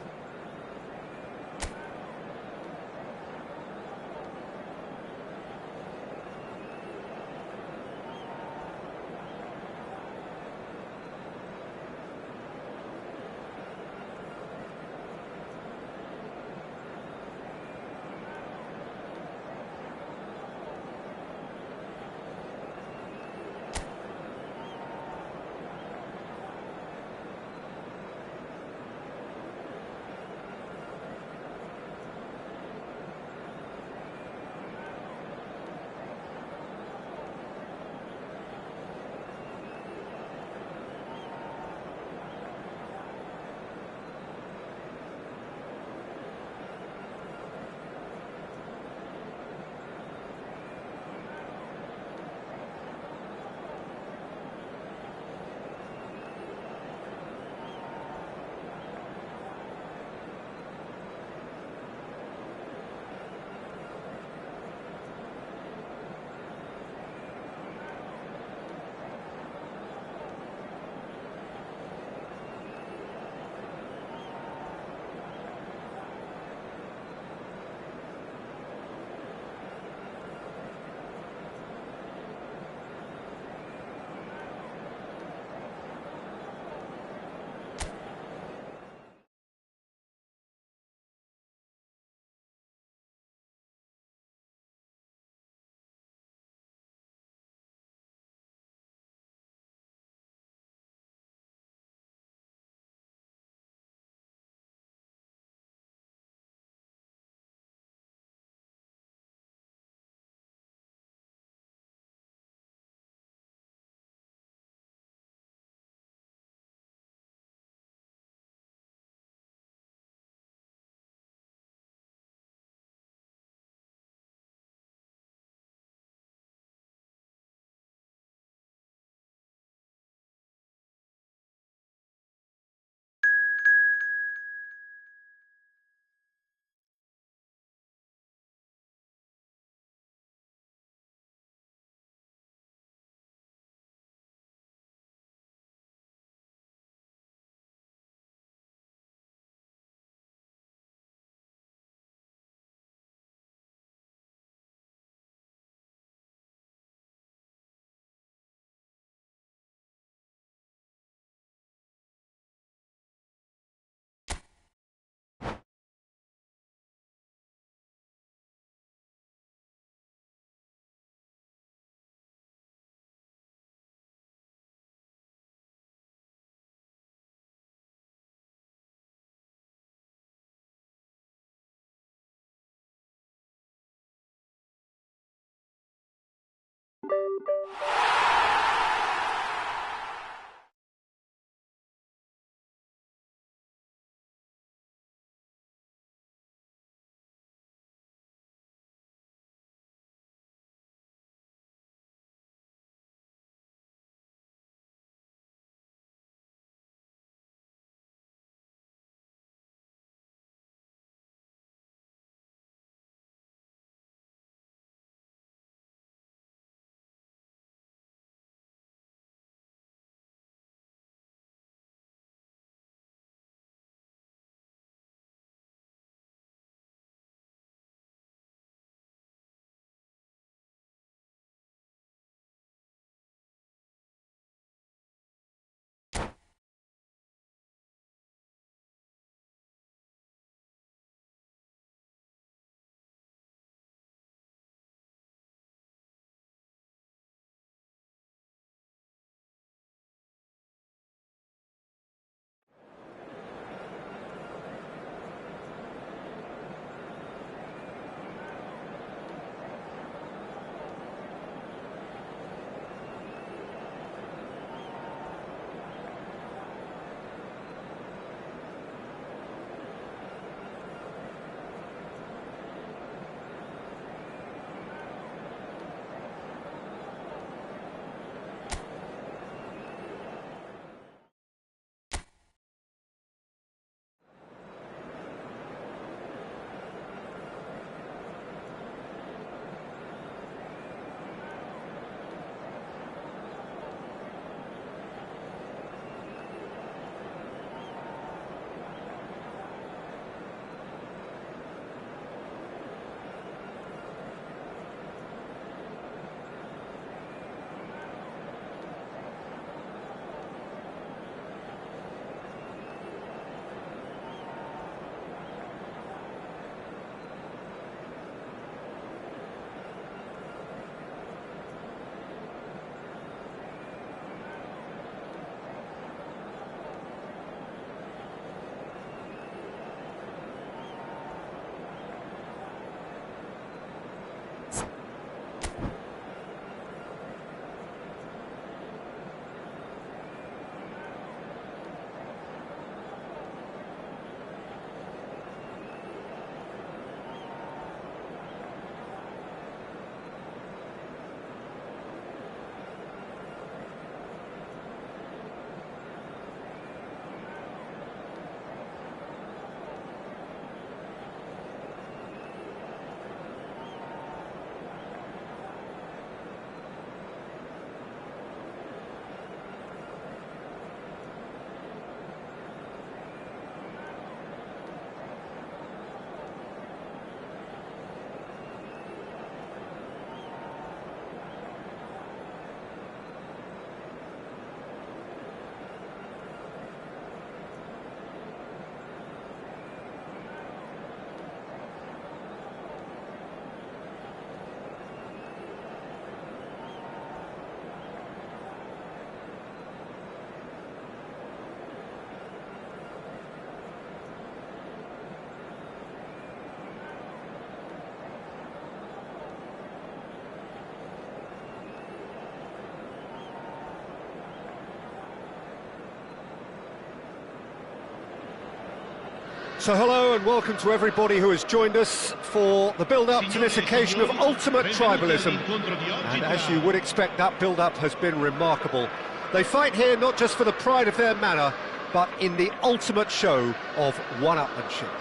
So hello and welcome to everybody who has joined us for the build-up to this occasion of ultimate tribalism. And as you would expect, that build-up has been remarkable. They fight here not just for the pride of their manor, but in the ultimate show of one-upmanship.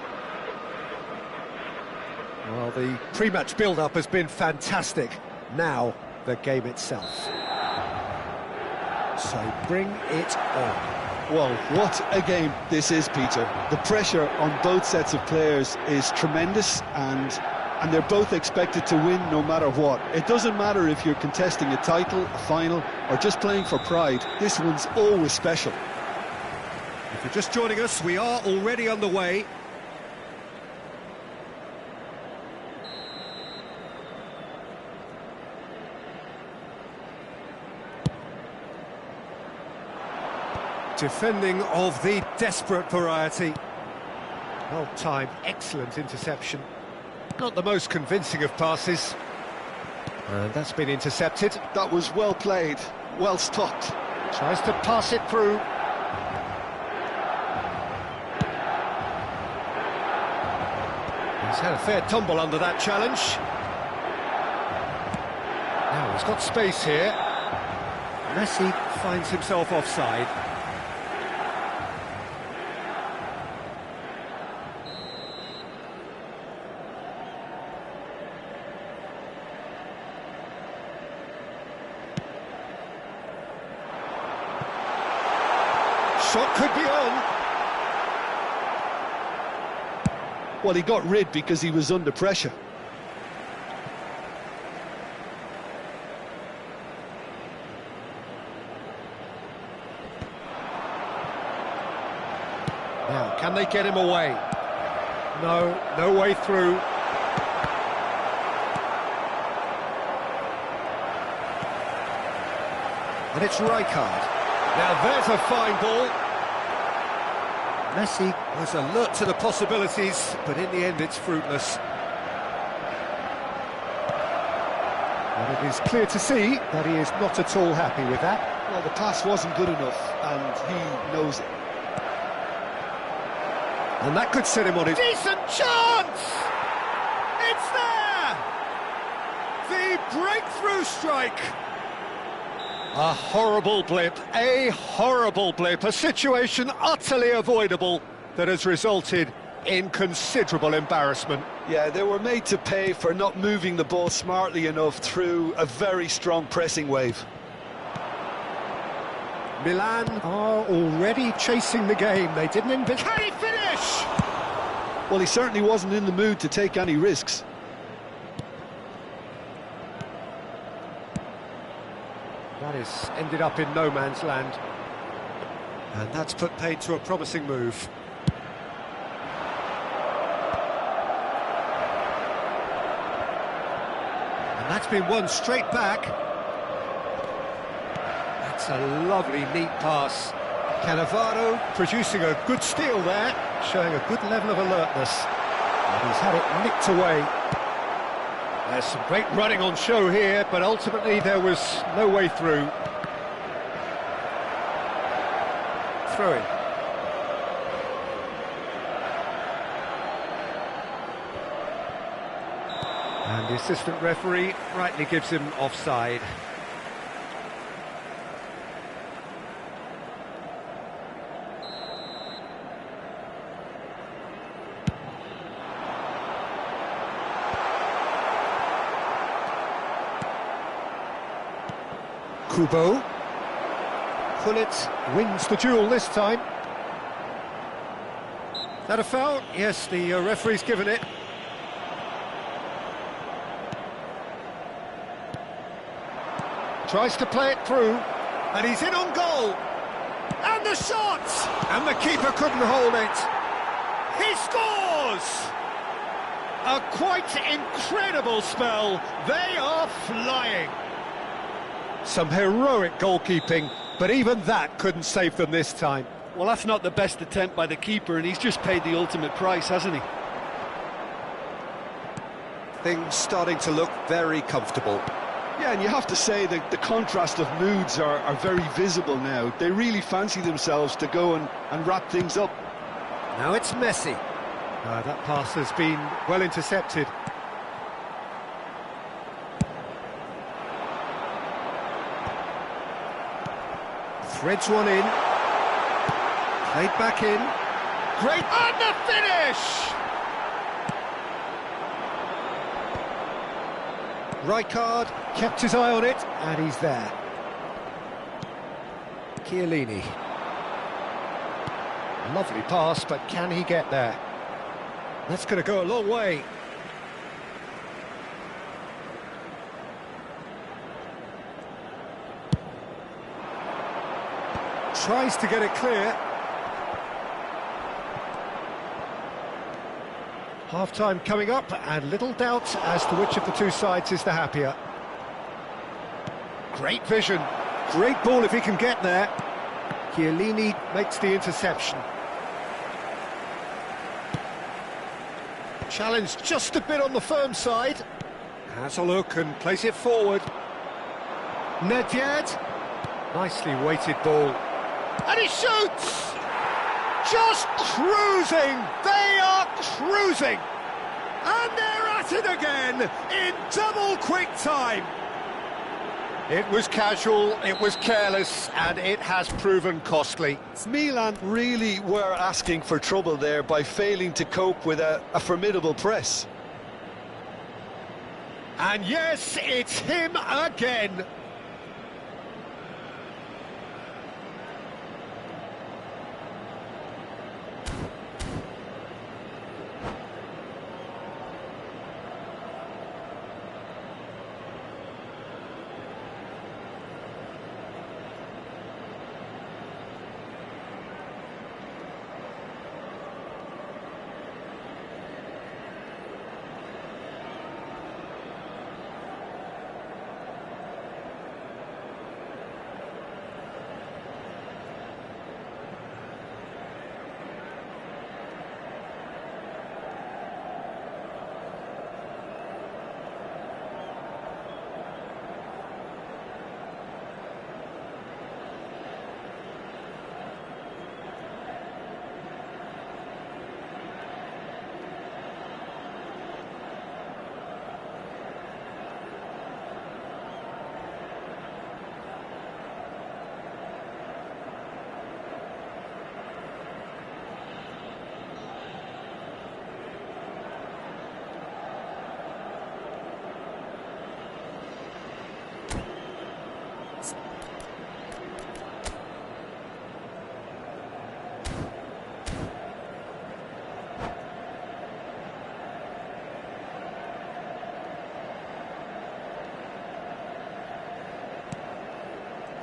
Well, the pre-match build-up has been fantastic. Now, the game itself. So bring it on. Well, what a game this is, Peter. The pressure on both sets of players is tremendous, and they're both expected to win no matter what. It doesn't matter if you're contesting a title, a final, or just playing for pride. This one's always special. If you're just joining us, we are already on the way. Defending of the desperate variety. Well timed, excellent interception. Not the most convincing of passes. And that's been intercepted. That was well played, well stopped. Tries to pass it through. He's had a fair tumble under that challenge. Now he's got space here. Messi finds himself offside. Shot could be on. Well, he got rid because he was under pressure. Now, can they get him away? No, no way through. And it's Rijkaard. Now there's a fine ball. Messi was alert to the possibilities, but in the end it's fruitless. And it is clear to see that he is not at all happy with that. Well, the pass wasn't good enough, and he knows it. And that could set him on his... Decent chance! It's there! The breakthrough strike! A horrible blip, a situation utterly avoidable that has resulted in considerable embarrassment. Yeah, they were made to pay for not moving the ball smartly enough through a very strong pressing wave. Milan are already chasing the game. They didn't invent... Can he finish? Well, he certainly wasn't in the mood to take any risks. That has ended up in no man's land. And that's put paid to a promising move. And that's been won straight back. That's a lovely, neat pass. Cannavaro producing a good steal there, showing a good level of alertness. And he's had it nicked away. There's some great running on show here, but ultimately there was no way through. Throw in. And the assistant referee rightly gives him offside. Kubo. Gullit wins the duel this time. That a foul? Yes, the referee's given it. Tries to play it through, and he's in on goal. And the shot! And the keeper couldn't hold it. He scores! A quite incredible spell. They are flying. Some heroic goalkeeping, but even that couldn't save them this time. Well, that's not the best attempt by the keeper, and he's just paid the ultimate price, hasn't he? Things starting to look very comfortable. Yeah, and you have to say that the contrast of moods are very visible now. They really fancy themselves to go and wrap things up. Now it's Messi. That pass has been well intercepted. Threads one in. Played back in. Great, and the finish! Rijkaard kept his eye on it, and he's there. Chiellini. Lovely pass, but can he get there? That's going to go a long way. Tries to get it clear. Half-time coming up, and little doubt as to which of the two sides is the happier. Great vision. Great ball if he can get there. Chiellini makes the interception. Challenge just a bit on the firm side. Has a look and plays it forward. Nedved. Nicely weighted ball. And he shoots! Just cruising! They are cruising! And they're at it again in double quick time. It was casual, it was careless, and it has proven costly. Milan really were asking for trouble there by failing to cope with a formidable press. And yes, it's him again.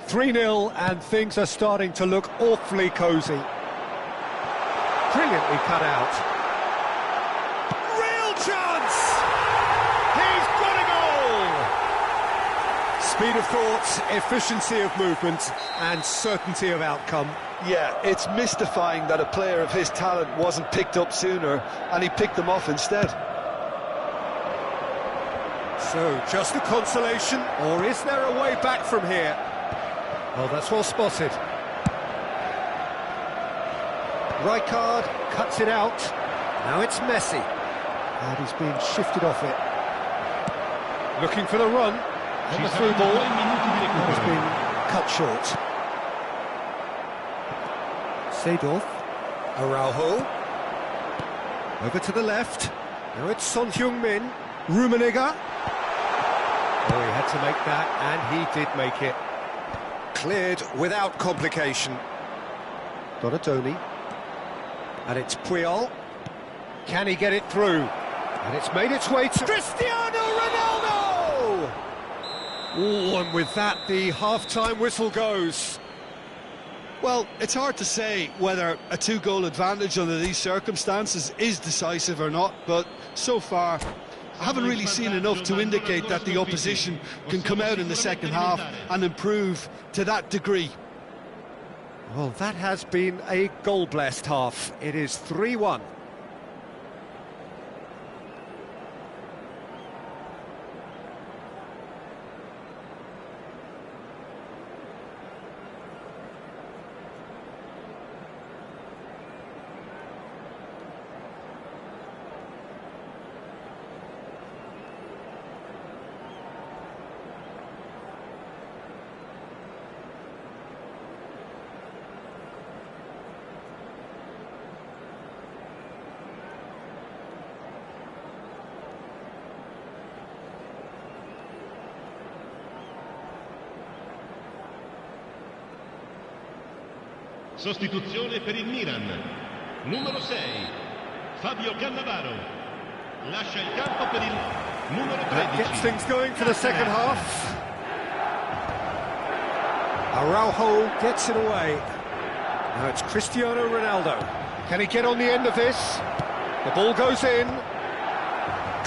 "3-0, and things are starting to look awfully cosy. Brilliantly cut out. Real chance! He's got a goal! Speed of thought, efficiency of movement, and certainty of outcome. Yeah, it's mystifying that a player of his talent wasn't picked up sooner, and he picked them off instead. So, just a consolation, or is there a way back from here? Oh, that's well spotted. Rijkaard cuts it out. Now it's Messi. And he's being shifted off it. Looking for the run. And the through ball has been cut short. Seedorf. Araujo. Over to the left. Now it's Son Heung-min. Rummenigge. Oh, he had to make that, and he did make it. Cleared without complication. Donatoni. And it's Puyol. Can he get it through? And it's made its way to Cristiano Ronaldo! Oh, and with that, the half-time whistle goes. Well, it's hard to say whether a two-goal advantage under these circumstances is decisive or not, but so far I haven't really seen enough to indicate that the opposition can come out in the second half and improve to that degree. Well, that has been a goal-blessed half. It is 3-1. Sostituzione per il Milan. Numero 6, Fabio Cannavaro. Lascia il campo per il numero 13. That gets things going for the second half. Araujo gets it away. Now it's Cristiano Ronaldo. Can he get on the end of this? The ball goes in.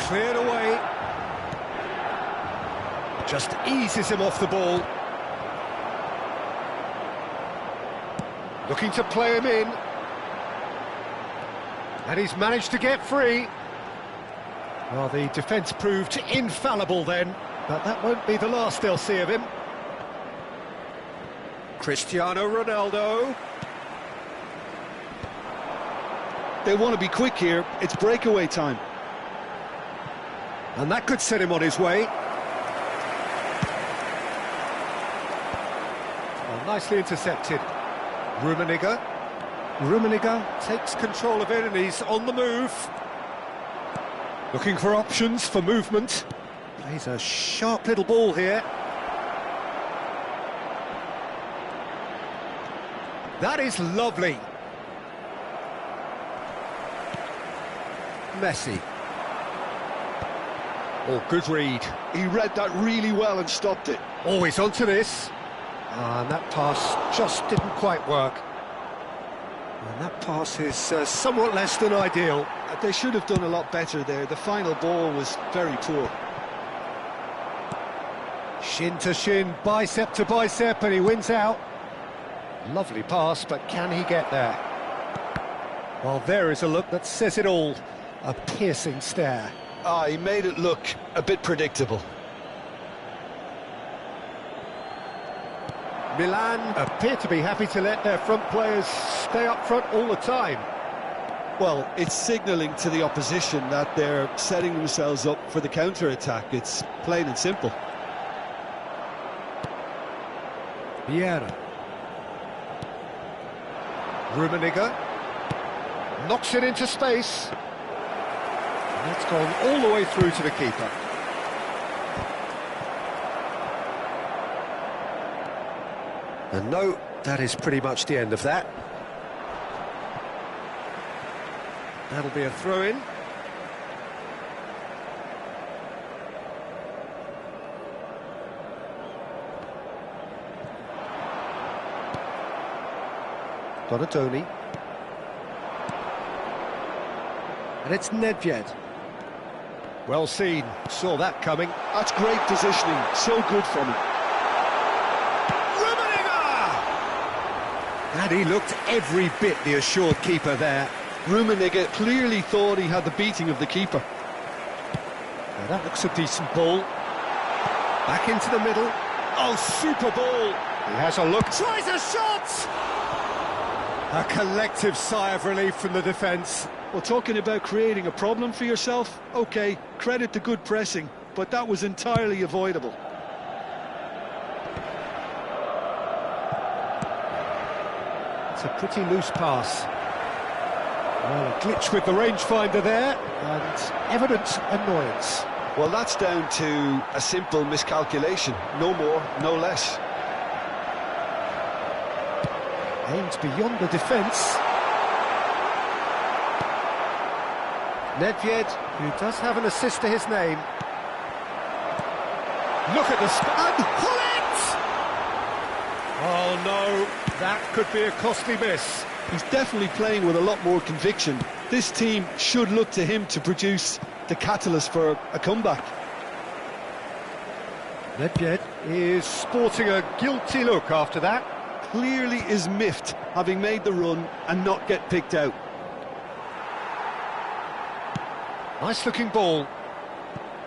Cleared away. Just eases him off the ball. Looking to play him in. And he's managed to get free. Well, the defence proved infallible then, but that won't be the last they'll see of him. Cristiano Ronaldo. They want to be quick here. It's breakaway time. And that could set him on his way. Well, nicely intercepted. Rummenigge takes control of it and he's on the move. Looking for options for movement. Plays a sharp little ball here. That is lovely. Messi. Oh, good read. He read that really well and stopped it. Always onto this. And that pass just didn't quite work. And that pass is somewhat less than ideal. They should have done a lot better there. The final ball was very poor. Shin to shin, bicep to bicep, and he wins out. Lovely pass, but can he get there? Well, there is a look that says it all. A piercing stare. He made it look a bit predictable. Milan appear to be happy to let their front players stay up front all the time. Well, it's signalling to the opposition that they're setting themselves up for the counter-attack. It's plain and simple. Vieira. Rummenigge knocks it into space. And that's gone all the way through to the keeper. And no, that is pretty much the end of that. That'll be a throw-in. Donatoni. And it's Nedved. Well seen, saw that coming. That's great positioning, so good from him. And he looked every bit the assured keeper there. Rummenigge clearly thought he had the beating of the keeper. Now that looks a decent ball. Back into the middle. Oh, super ball. He has a look. Tries a shot! A collective sigh of relief from the defence. Well, talking about creating a problem for yourself, OK, credit to good pressing, but that was entirely avoidable. It's a pretty loose pass. Well, a glitch with the rangefinder there, and evident annoyance. Well, that's down to a simple miscalculation. No more, no less. Aimed beyond the defence. Nedved, who does have an assist to his name. Look at the and pull it! Oh no, that could be a costly miss. He's definitely playing with a lot more conviction. This team should look to him to produce the catalyst for a comeback. Nedved is sporting a guilty look after that. Clearly is miffed, having made the run and not get picked out. Nice looking ball.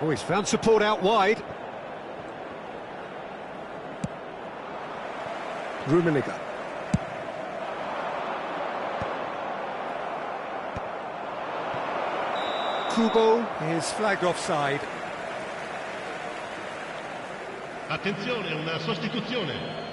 Oh, he's found support out wide. Rummenigge. Kubo is flagged offside. Attenzione, una sostituzione.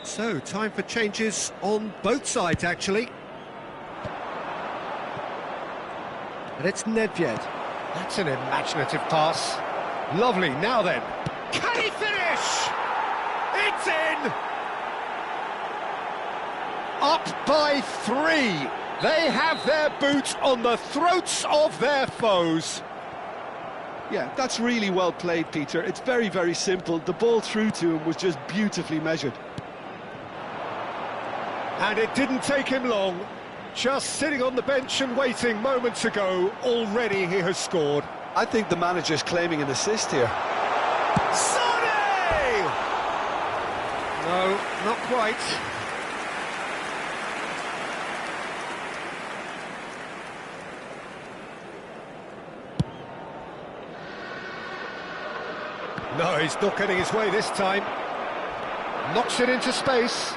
So, time for changes on both sides, actually. And it's Nedved. That's an imaginative pass. Lovely, now then. Can he finish? It's in! Up by 3. They have their boots on the throats of their foes. Yeah, that's really well played, Peter. It's very, very simple. The ball through to him was just beautifully measured. And it didn't take him long. Just sitting on the bench and waiting moments ago, already he has scored. I think the manager's claiming an assist here. Sonny! No, not quite. No, he's not getting his way this time. Knocks it into space,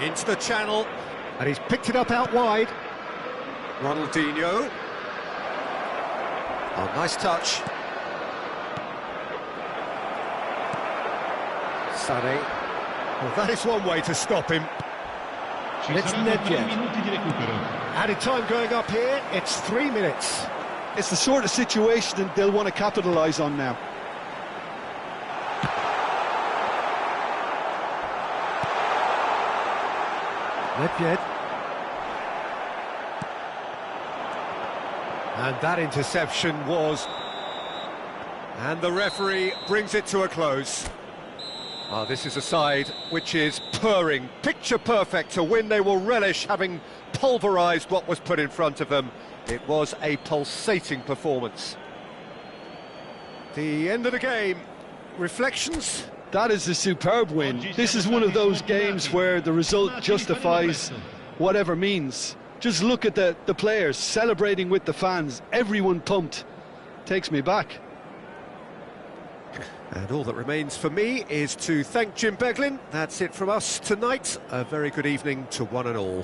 into the channel, and he's picked it up out wide. Ronaldinho. Oh, nice touch. Sané. Well, that is one way to stop him. Ci It's saranno 3 Nedved. minuti di recupero. Added time going up here, it's 3 minutes. It's the sort of situation that they'll want to capitalise on now. Nedved. And that interception was... And the referee brings it to a close. Ah, this is a side which is purring, picture perfect to win. They will relish having pulverised what was put in front of them. It was a pulsating performance. The end of the game. Reflections? That is a superb win. This is one of those games where the result justifies whatever means. Just look at the players celebrating with the fans. Everyone pumped. Takes me back. And all that remains for me is to thank Jim Beglin. That's it from us tonight. A very good evening to one and all.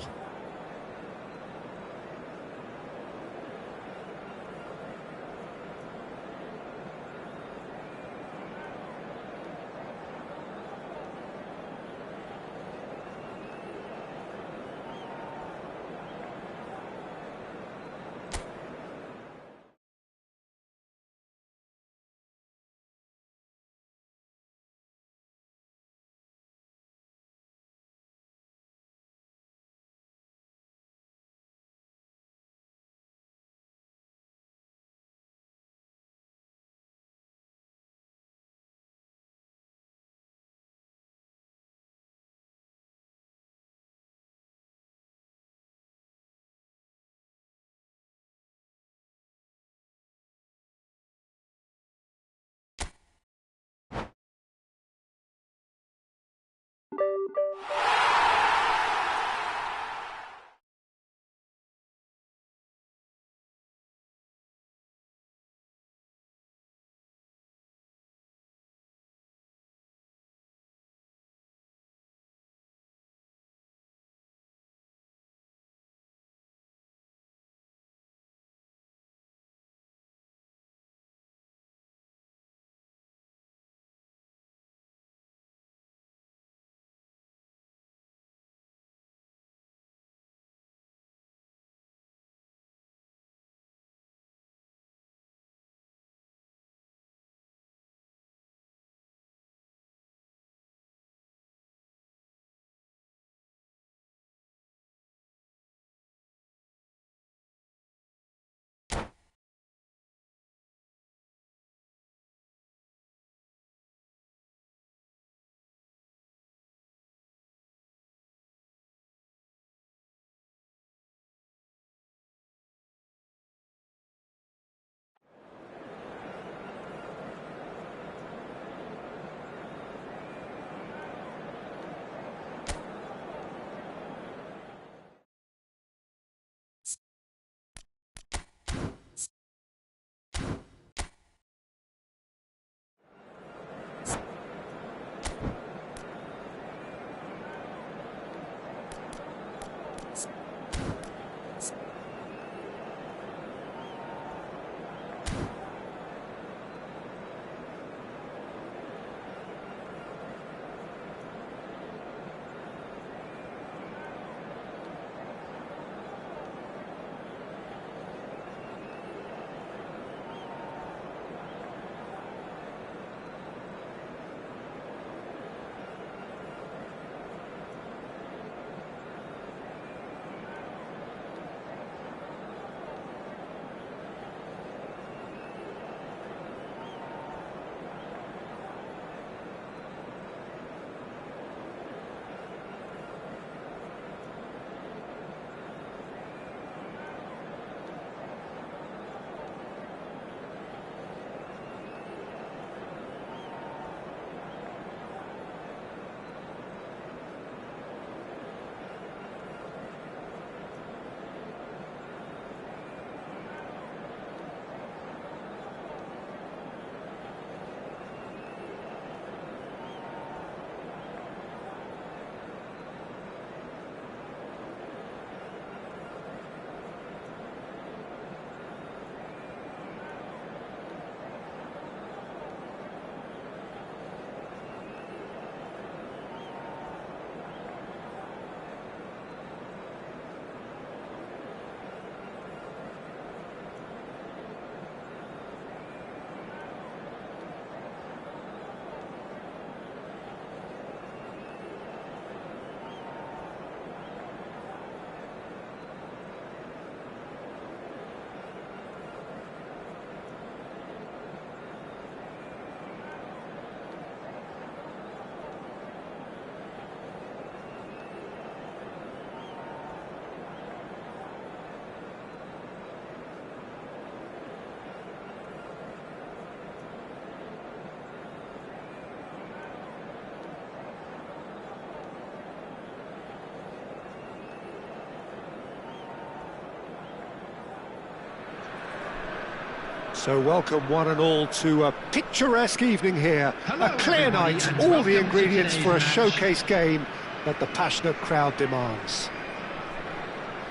So welcome one and all to a picturesque evening here. Hello, a clear everybody, night, and all welcome the to ingredients today's for a match. showcase game that the passionate crowd demands.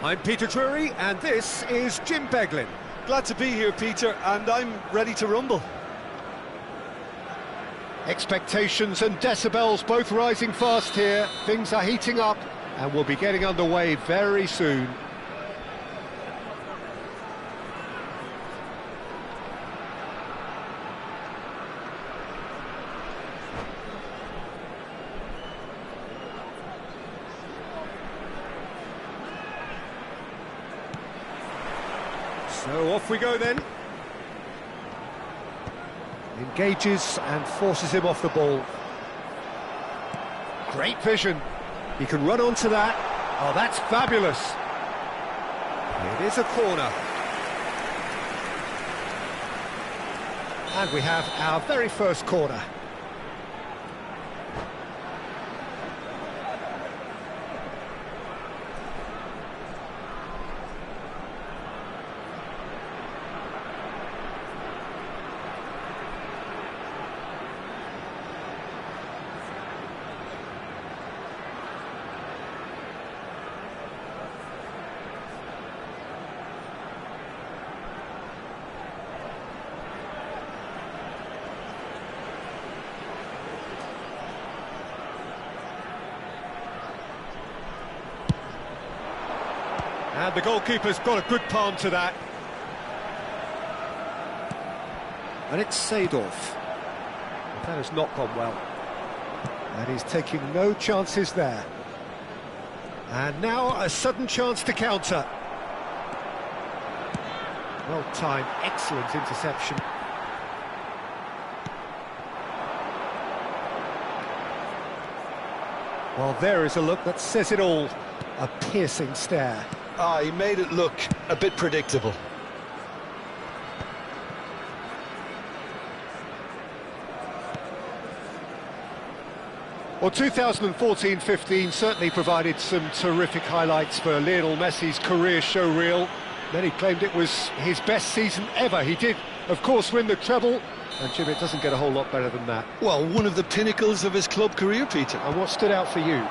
I'm Peter Drury, and this is Jim Beglin. Glad to be here, Peter, and I'm ready to rumble. Expectations and decibels both rising fast here. Things are heating up and we'll be getting underway very soon. So off we go then. Engages and forces him off the ball. Great vision. He can run onto that. Oh, that's fabulous. It is a corner. And we have our very first corner. And the goalkeeper's got a good palm to that. And it's Seedorf. That has not gone well. And he's taking no chances there. And now a sudden chance to counter. Well timed, excellent interception. Well, there is a look that says it all. A piercing stare. Ah, he made it look a bit predictable. Well, 2014-15 certainly provided some terrific highlights for Lionel Messi's career showreel. Then he claimed it was his best season ever. He did, of course, win the treble, and Jim, it doesn't get a whole lot better than that. Well, one of the pinnacles of his club career, Peter. And what stood out for you?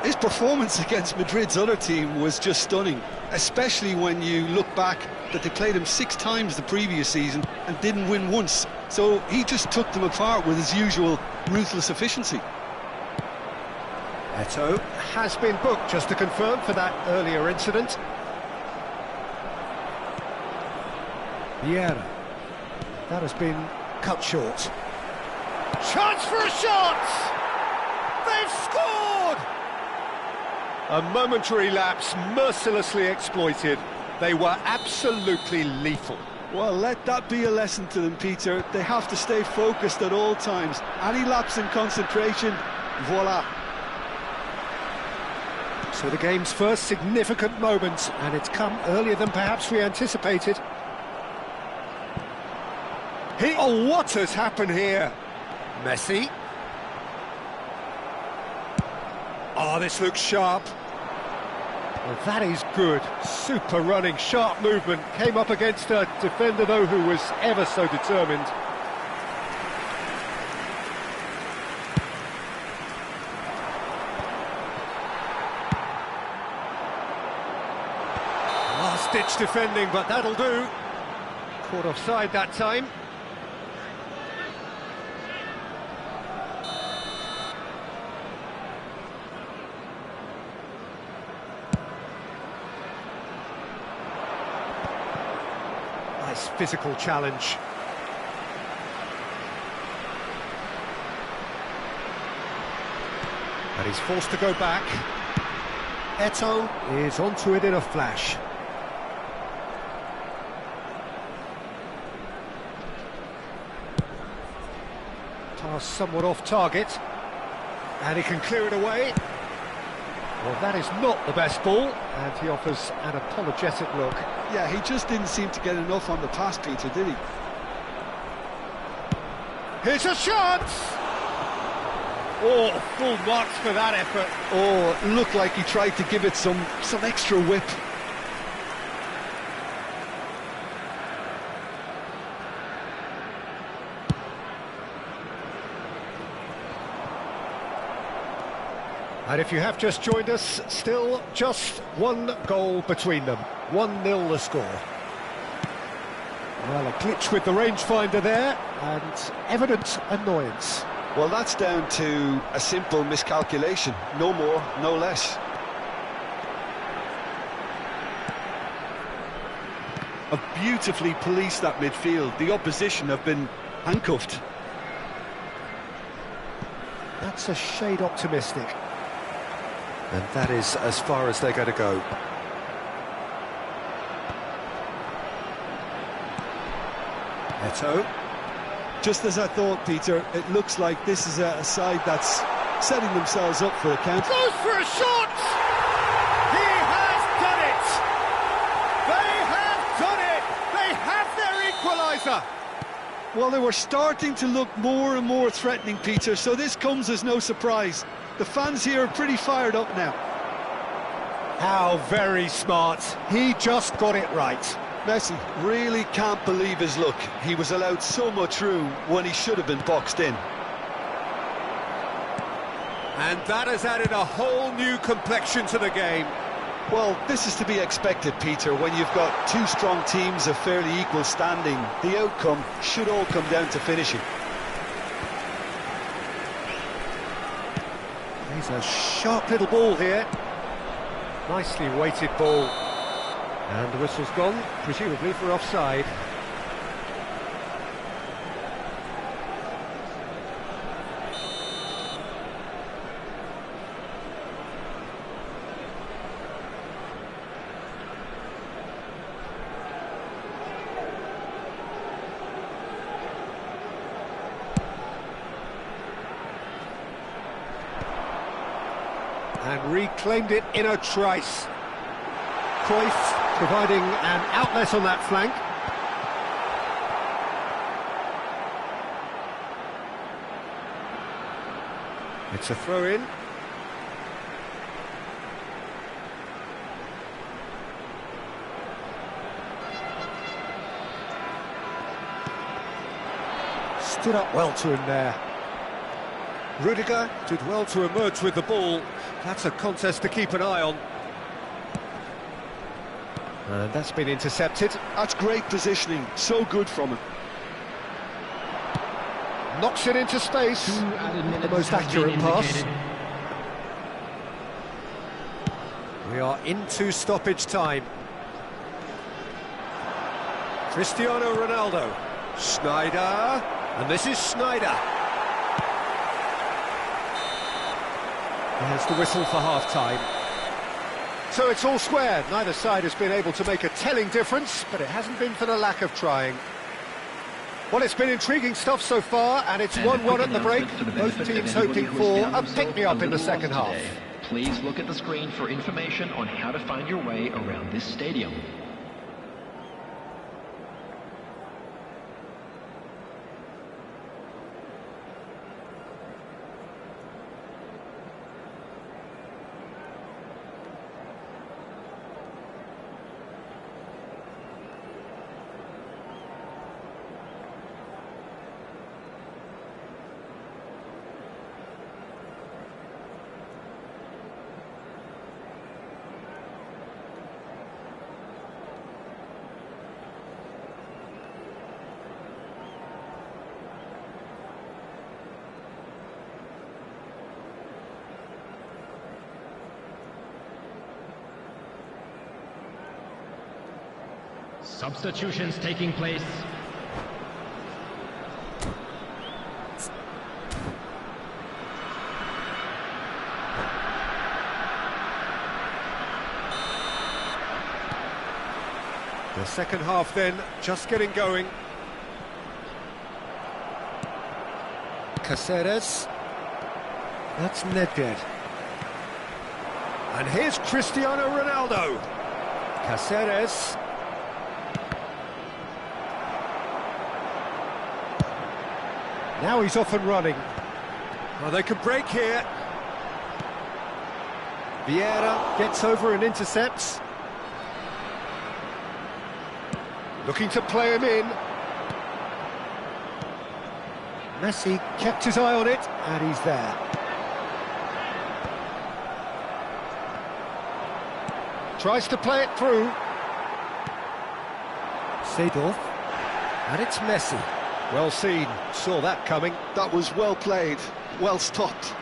His performance against Madrid's other team was just stunning, especially when you look back that they played him 6 times the previous season and didn't win once. So he just took them apart with his usual ruthless efficiency. Eto'o has been booked, just to confirm, for that earlier incident. Vieira. That has been cut short. Chance for a shot! They've scored! A momentary lapse, mercilessly exploited. They were absolutely lethal. Well, let that be a lesson to them, Peter. They have to stay focused at all times. Any lapse in concentration, voila. So the game's first significant moment, and it's come earlier than perhaps we anticipated. Oh, what has happened here? Messi. Oh, this looks sharp. Well, that is good. Super running, sharp movement. Came up against a defender, though, who was ever so determined. Last-ditch defending, but that'll do. Caught offside that time. Nice physical challenge. And he's forced to go back. Eto'o is onto it in a flash. Pass somewhat off target. And he can clear it away. Well, that is not the best ball, and he offers an apologetic look. Yeah, he just didn't seem to get enough on the pass, Peter, did he? Here's a chance! Oh, full marks for that effort. Oh, it looked like he tried to give it some extra whip. And if you have just joined us, still just one goal between them. 1-0 the score. Well, a glitch with the rangefinder there, and evident annoyance. Well, that's down to a simple miscalculation. No more, no less. Have beautifully policed that midfield. The opposition have been handcuffed. That's a shade optimistic. And that is as far as they're going to go. Eto. Just as I thought, Peter, it looks like this is a side that's setting themselves up for a counter. Goes for a shot! He has done it! They have done it! They have their equaliser! Well, they were starting to look more and more threatening, Peter, so this comes as no surprise. The fans here are pretty fired up now. How very smart. He just got it right. Messi really can't believe his luck. He was allowed so much room when he should have been boxed in. And that has added a whole new complexion to the game. Well, this is to be expected, Peter. When you've got two strong teams of fairly equal standing, the outcome should all come down to finishing. He's a sharp little ball here. Nicely weighted ball. And the whistle's gone, presumably for offside. And reclaimed it in a trice. Cruyff providing an outlet on that flank. It's a throw-in. Stood up well to him there. Rudiger did well to emerge with the ball. That's a contest to keep an eye on. And that's been intercepted. That's great positioning, so good from him. Knocks it into space. Not the most accurate pass. We are into stoppage time. Cristiano Ronaldo. Schneider. And this is Schneider. There's the whistle for half-time. So it's all square. Neither side has been able to make a telling difference, but it hasn't been for the lack of trying. Well, it's been intriguing stuff so far, and it's 1-1 at the break. Both teams hoping for a pick-me-up in the second half. Please look at the screen for information on how to find your way around this stadium. Substitutions taking place. The second half then, just getting going. Caceres. That's Nedved. And here's Cristiano Ronaldo. Caceres. Now he's off and running. Well, they could break here. Vieira gets over and intercepts. Looking to play him in. Messi kept his eye on it, and he's there. Tries to play it through. Seedorf. And it's Messi. Well seen, saw that coming. That was well played, well stopped.